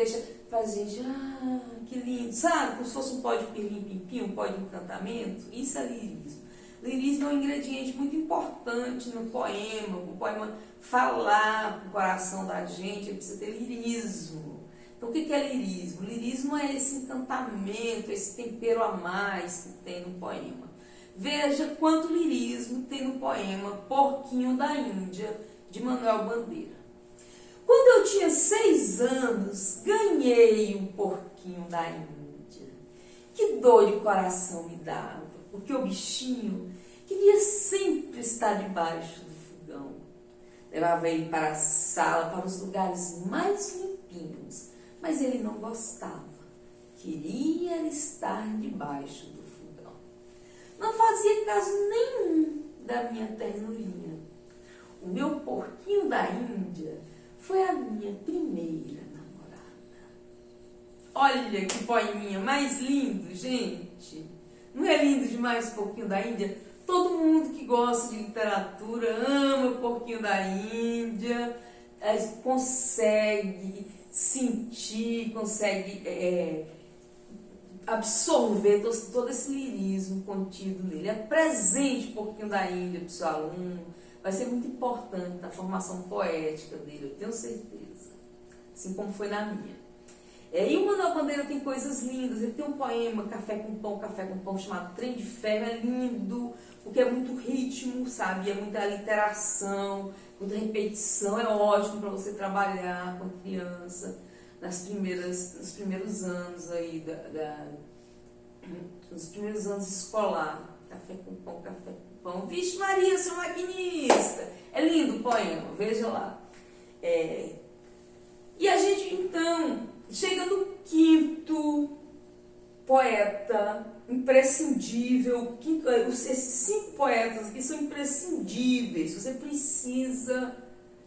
faz a gente, que lindo, sabe? Como se fosse um pó de pirlim-pim-pim, um pó de encantamento. Isso é lirismo. Lirismo é um ingrediente muito importante no poema. O poema falar com o coração da gente, ele precisa ter lirismo. Então, o que é lirismo? Lirismo é esse encantamento, esse tempero a mais que tem no poema. Veja quanto lirismo tem no poema Porquinho da Índia, de Manuel Bandeira. Quando eu tinha 6 anos, ganhei um porquinho da Índia. Que dor de coração me dava, porque o bichinho queria sempre estar debaixo do fogão. Levava ele para a sala, para os lugares mais limpinhos, mas ele não gostava. Queria estar debaixo do fogão. Não fazia caso nenhum da minha ternurinha. O meu porquinho da Índia foi a minha primeira namorada. Olha que poeminha mais lindo, gente. Não é lindo demais o Porquinho da Índia? Todo mundo que gosta de literatura ama o Porquinho da Índia, consegue sentir, consegue absorver todo esse lirismo contido nele. Apresente o Porquinho da Índia para o seu aluno. Vai ser muito importante na formação poética dele, eu tenho certeza. Assim como foi na minha. E o Manuel Bandeira tem coisas lindas. Ele tem um poema, Café com Pão, chamado Trem de Ferro. É lindo, porque é muito ritmo, sabe? É muita aliteração, muita repetição. É ótimo para você trabalhar com a criança nos primeiros anos aí, nos primeiros anos escolar. Café com Pão. Vixe Maria, seu maquinista! É lindo o poema, veja lá. E a gente, então, chega no quinto poeta imprescindível. Esses 5 poetas aqui são imprescindíveis. Você precisa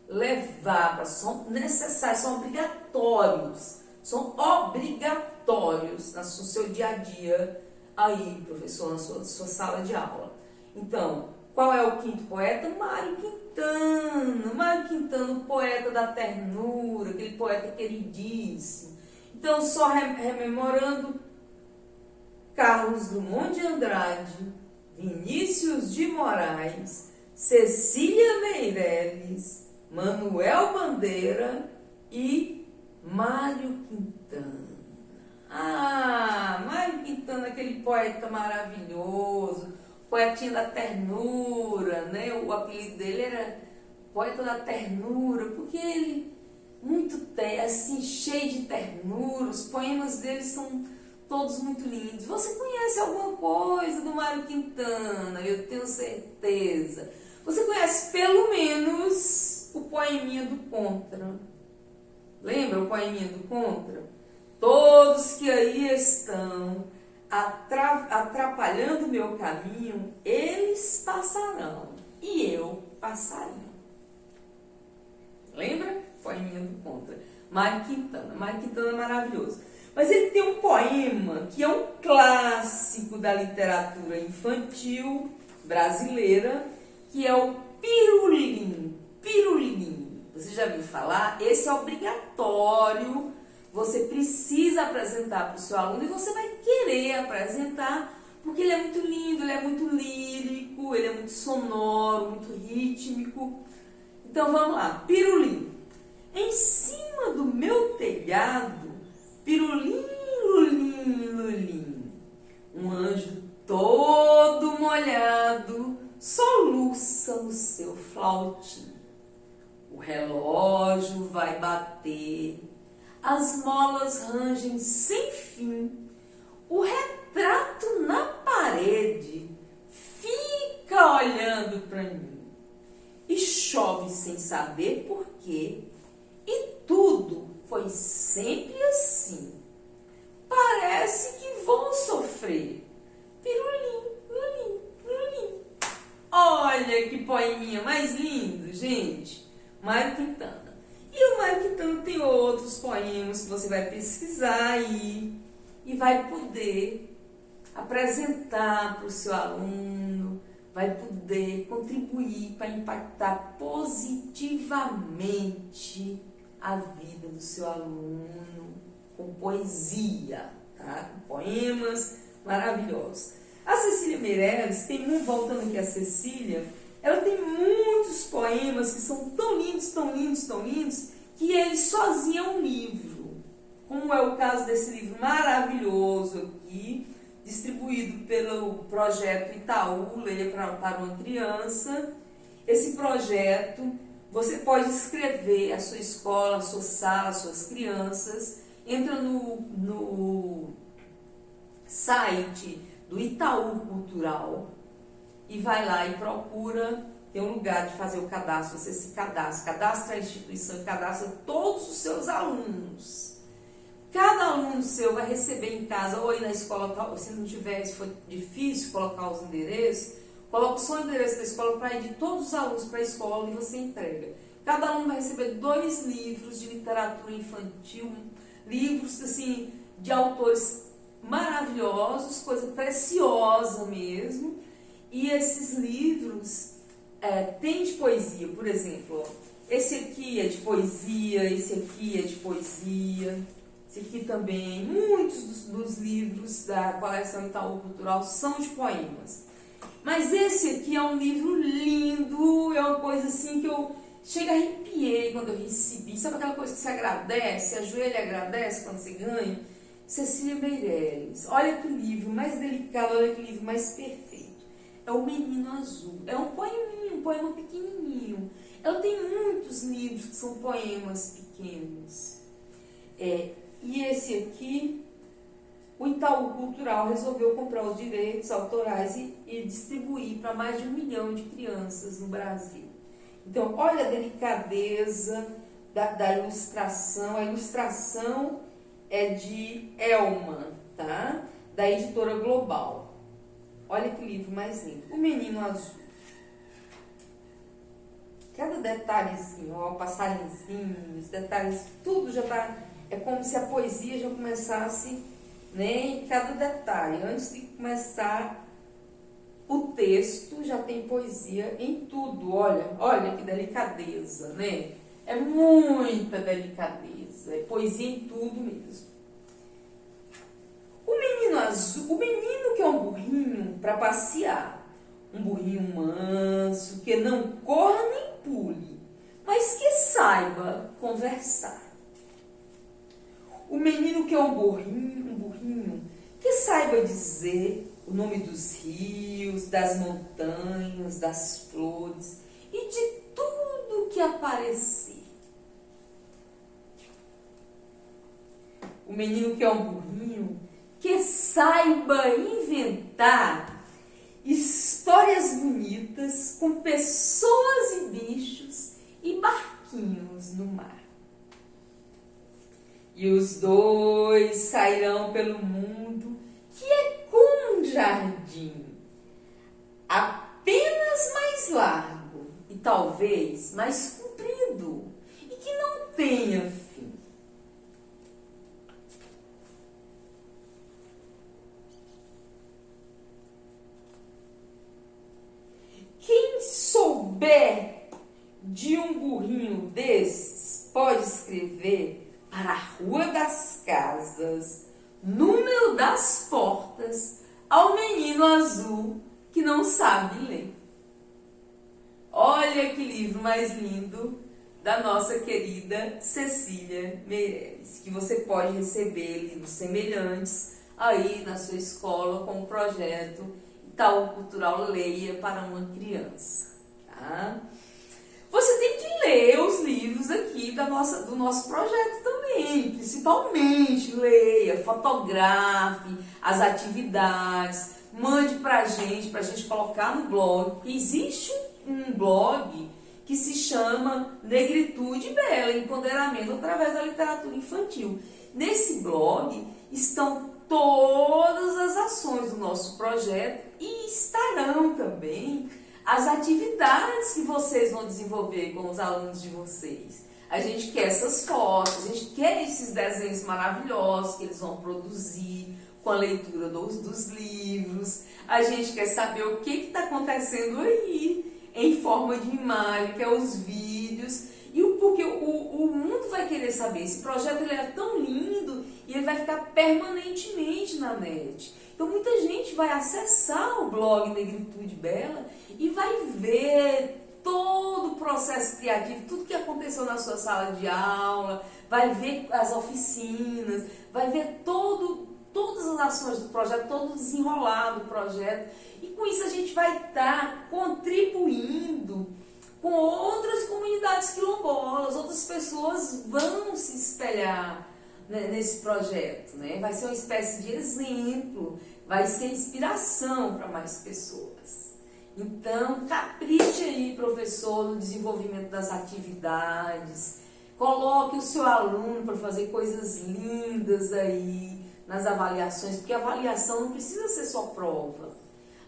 levar, são necessários, são obrigatórios. São obrigatórios no seu dia a dia, aí, professor, na sua sala de aula. Então, qual é o quinto poeta? Mário Quintana. Mário Quintana, o poeta da ternura, aquele poeta queridíssimo. Então, só rememorando: Carlos Drummond de Andrade, Vinícius de Moraes, Cecília Meirelles, Manuel Bandeira e Mário Quintana. Mário Quintana, aquele poeta maravilhoso, poetinha da ternura, né? O apelido dele era poeta da ternura, porque ele assim, cheio de ternura. Os poemas dele são todos muito lindos. Você conhece alguma coisa do Mário Quintana? Eu tenho certeza. Você conhece pelo menos o poeminha do Contra. Lembra o poeminha do Contra? Todos que aí estão atrapalhando o meu caminho, eles passarão e eu passarei. Lembra? Poeminha do Contra. Mário Quintana. Mário Quintana é maravilhoso. Mas ele tem um poema que é um clássico da literatura infantil brasileira, que é o Pirulim. Pirulim. Você já viu falar? Esse é obrigatório você precisa apresentar para o seu aluno e você vai querer apresentar, porque ele é muito lindo, ele é muito lírico, ele é muito sonoro, muito rítmico. Então vamos lá, pirulim. Em cima do meu telhado, pirulim, lulim, lulim. Um anjo todo molhado soluça no seu flautim. O relógio vai bater, as molas rangem sem fim. O retrato na parede fica olhando para mim. E chove sem saber por quê. E tudo foi sempre assim. Parece que vou sofrer. Pirulim, lulim, lulim. Olha que poeminha mais lindo, gente. Mário Quintana. E o Mário Quintana tem outros poemas que você vai pesquisar aí e vai poder apresentar para o seu aluno, vai poder contribuir para impactar positivamente a vida do seu aluno com poesia, tá? Com poemas maravilhosos. A Cecília Meirelles tem, voltando aqui a Cecília, ela tem muitos poemas que são tão lindos, tão lindos, tão lindos, que ele sozinho é um livro. Como é o caso desse livro maravilhoso aqui, distribuído pelo projeto Itaú, Leia para uma Criança. Esse projeto, você pode escrever a sua escola, a sua sala, as suas crianças, entra no site do Itaú Cultural e vai lá e procura, tem um lugar de fazer o cadastro, você se cadastra a instituição e cadastra todos os seus alunos. Cada aluno seu vai receber em casa ou aí na escola, se não tiver, se for difícil colocar os endereços, coloca só o endereço da escola para ir de todos os alunos para a escola e você entrega. Cada aluno vai receber 2 livros de literatura infantil, livros assim de autores maravilhosos, coisa preciosa mesmo. E esses livros tem de poesia, por exemplo, ó, esse aqui é de poesia, esse aqui é de poesia, esse aqui também. Muitos dos livros da coleção Itaú Cultural são de poemas. Mas esse aqui é um livro lindo, é uma coisa assim que eu chego a arrepiei quando eu recebi. Sabe aquela coisa que você agradece, ajoelha e agradece quando você ganha? Cecília Meirelles. Olha que livro mais delicado, olha que livro mais perfeito. É O Menino Azul. É um poeminho, um poema pequenininho. Ela tem muitos livros que são poemas pequenos. E esse aqui, o Itaú Cultural resolveu comprar os direitos autorais e distribuir para mais de 1 milhão de crianças no Brasil. Então, olha a delicadeza da ilustração. A ilustração é de Elma, tá? Da editora Global. Olha que livro mais lindo. O Menino Azul. Cada detalhezinho, ó, passarinhozinho, os detalhes, tudo já tá... É como se a poesia já começasse, né, em cada detalhe. Antes de começar o texto, já tem poesia em tudo. Olha que delicadeza, né? É muita delicadeza. É poesia em tudo mesmo. O Menino Azul, o menino que é um burrinho para passear. Um burrinho manso, que não corra nem pule, mas que saiba conversar. O menino que é um burrinho que saiba dizer o nome dos rios, das montanhas, das flores e de tudo que aparecer. O menino que é um burrinho que saiba inventar histórias bonitas com pessoas e bichos e barquinhos no mar. E os 2 sairão pelo mundo, que é como um jardim, apenas mais largo e talvez mais comprido, e que não tenha fim. Quem souber de um burrinho desses pode escrever para a Rua das casas, número das portas, ao menino azul que não sabe ler. Olha que livro mais lindo da nossa querida Cecília Meirelles, que você pode receber livros semelhantes aí na sua escola com o projeto Itaú Cultural Leia para uma Criança, tá? Você tem que ler os livros aqui do nosso projeto também, principalmente leia, fotografe as atividades, mande pra gente colocar no blog, porque existe um blog que se chama Negritude Bela, Empoderamento através da literatura infantil. Nesse blog estão todas as ações do nosso projeto e estarão também as atividades que vocês vão desenvolver com os alunos de vocês. A gente quer essas fotos, a gente quer esses desenhos maravilhosos que eles vão produzir com a leitura dos livros. A gente quer saber o que está acontecendo aí em forma de imagem, que é os vídeos. Porque o mundo vai querer saber. Esse projeto ele é tão lindo e ele vai ficar permanentemente na net. Então muita gente vai acessar o blog Negritude Bela e vai ver todo o processo criativo, tudo que aconteceu na sua sala de aula, vai ver as oficinas, vai ver todas as ações do projeto, todo o desenrolar do projeto. E com isso a gente vai estar contribuindo com outras comunidades quilombolas, outras pessoas vão se espelhar, né, nesse projeto, né? Vai ser uma espécie de exemplo, vai ser inspiração para mais pessoas. Então, capriche aí, professor, no desenvolvimento das atividades, coloque o seu aluno para fazer coisas lindas aí nas avaliações, porque a avaliação não precisa ser só prova.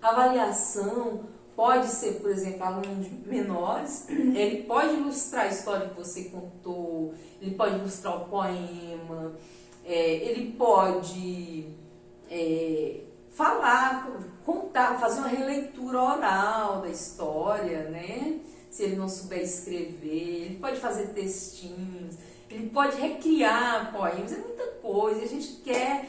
A avaliação pode ser, por exemplo, alunos menores, ele pode ilustrar a história que você contou, ele pode ilustrar o poema, ele pode falar, contar, fazer uma releitura oral da história, né? Se ele não souber escrever, ele pode fazer textinhos, ele pode recriar poemas, é muita coisa, a gente quer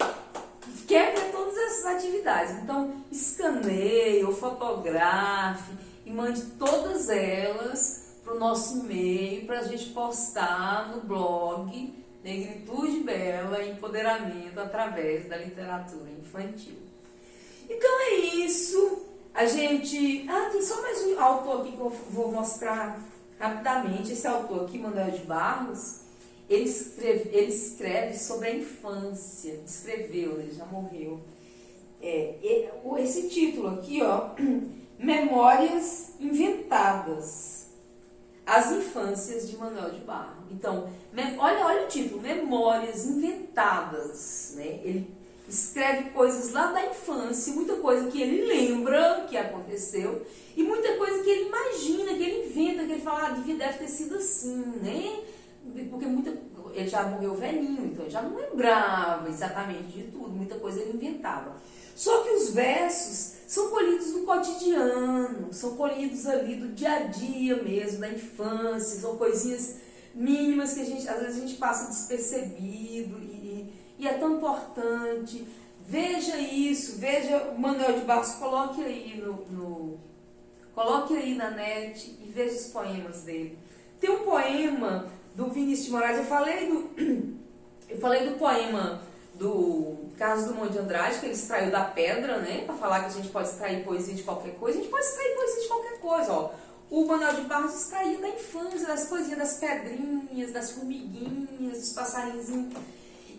ver todas essas atividades. Então, escaneie ou fotografe e mande todas elas para o nosso e-mail para a gente postar no blog Negritude Bela, Empoderamento através da literatura infantil. Então é isso. A gente... tem só mais um autor aqui que eu vou mostrar rapidamente. Esse autor aqui, Manuel de Barros, ele escreve sobre a infância. Escreveu, ele já morreu. Esse título aqui, ó, Memórias Inventadas. As infâncias de Manuel de Barros. Então, olha o título, Memórias Inventadas, né? Ele escreve coisas lá da infância, muita coisa que ele lembra que aconteceu e muita coisa que ele imagina, que ele inventa, que ele fala, deve ter sido assim, né? Porque ele já morreu velhinho, então ele já não lembrava exatamente de tudo, muita coisa ele inventava. Só que os versos são colhidos do cotidiano, são colhidos ali do dia a dia mesmo, da infância, são coisinhas mínimas que às vezes a gente passa despercebido e é tão importante. Veja isso, veja o Manuel de Barros, coloque aí coloque aí na net e veja os poemas dele. Tem um poema do Vinícius de Moraes, eu falei do poema do Carlos Drummond de Andrade, que ele extraiu da pedra, né? Para falar que a gente pode extrair poesia de qualquer coisa, a gente pode extrair poesia de qualquer coisa, ó. O Manuel de Barros extraía da infância, das coisinhas, das pedrinhas, das formiguinhas, dos passarinhos.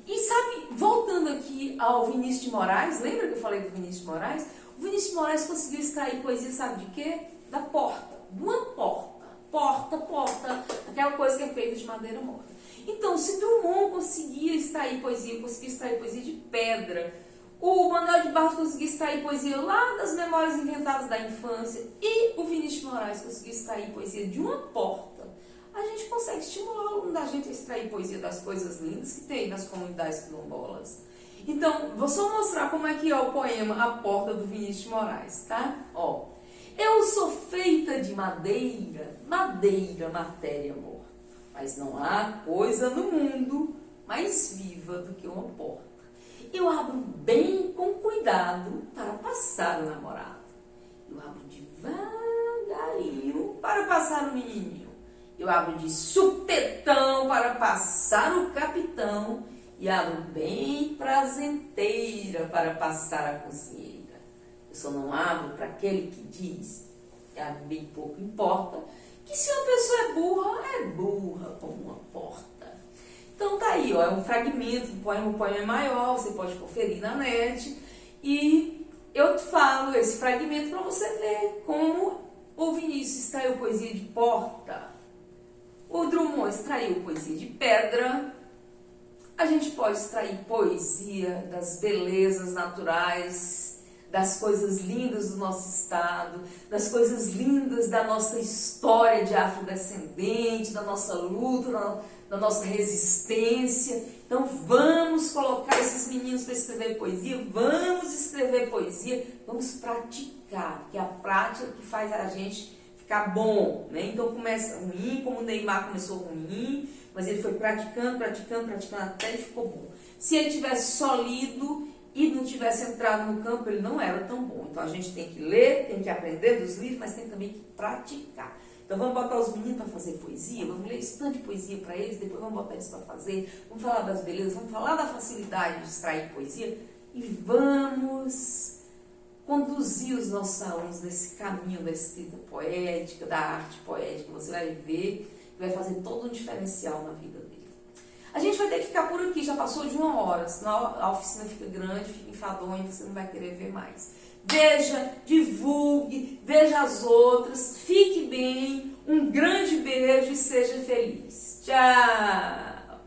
E sabe, voltando aqui ao Vinícius de Moraes, lembra que eu falei do Vinícius de Moraes? O Vinícius de Moraes conseguiu extrair poesia, sabe de quê? Da porta, de uma porta. Porta, aquela coisa que é feita de madeira morta. Então, se Drummond conseguia extrair poesia de pedra, o Manuel de Barros conseguia extrair poesia lá das memórias inventadas da infância e o Vinícius de Moraes conseguia extrair poesia de uma porta, a gente consegue estimular o aluno da gente a extrair poesia das coisas lindas que tem nas comunidades quilombolas. Então, vou só mostrar como é que é o poema A Porta, do Vinícius de Moraes, tá? Ó, eu sou feita de madeira, matéria morta, mas não há coisa no mundo mais viva do que uma porta. Eu abro bem com cuidado para passar o namorado. Eu abro devagarinho para passar o menininho. Eu abro de supetão para passar o capitão. E abro bem prazenteira para passar a cozinheira. Eu só não abro para aquele que diz, bem pouco importa, que se uma pessoa é burra como uma porta. Então tá aí, ó, é um fragmento do poema, o poema é maior, você pode conferir na net. E eu te falo esse fragmento para você ver como o Vinícius extraiu poesia de porta, o Drummond extraiu poesia de pedra. A gente pode extrair poesia das belezas naturais, das coisas lindas do nosso estado, das coisas lindas da nossa história de afrodescendente, da nossa luta, da nossa resistência. Então vamos colocar esses meninos para escrever poesia, vamos escrever poesia, vamos praticar, porque é a prática que faz a gente ficar bom, né? Então começa ruim, como o Neymar começou ruim, mas ele foi praticando até ele ficou bom. Se ele tivesse só lido e não tivesse entrado no campo, ele não era tão bom. Então a gente tem que ler, tem que aprender dos livros, mas tem também que praticar. Então vamos botar os meninos para fazer poesia, vamos ler esse tanto de poesia para eles, depois vamos botar eles para fazer, vamos falar das belezas, vamos falar da facilidade de extrair poesia e vamos conduzir os nossos alunos nesse caminho da escrita poética, da arte poética. Você vai ver que vai fazer todo um diferencial na vida dele. A gente vai ter que ficar por aqui, já passou de 1 hora, senão a oficina fica grande, fica enfadonha, você não vai querer ver mais. Veja, divulgue, veja as outras, fique bem, um grande beijo e seja feliz. Tchau!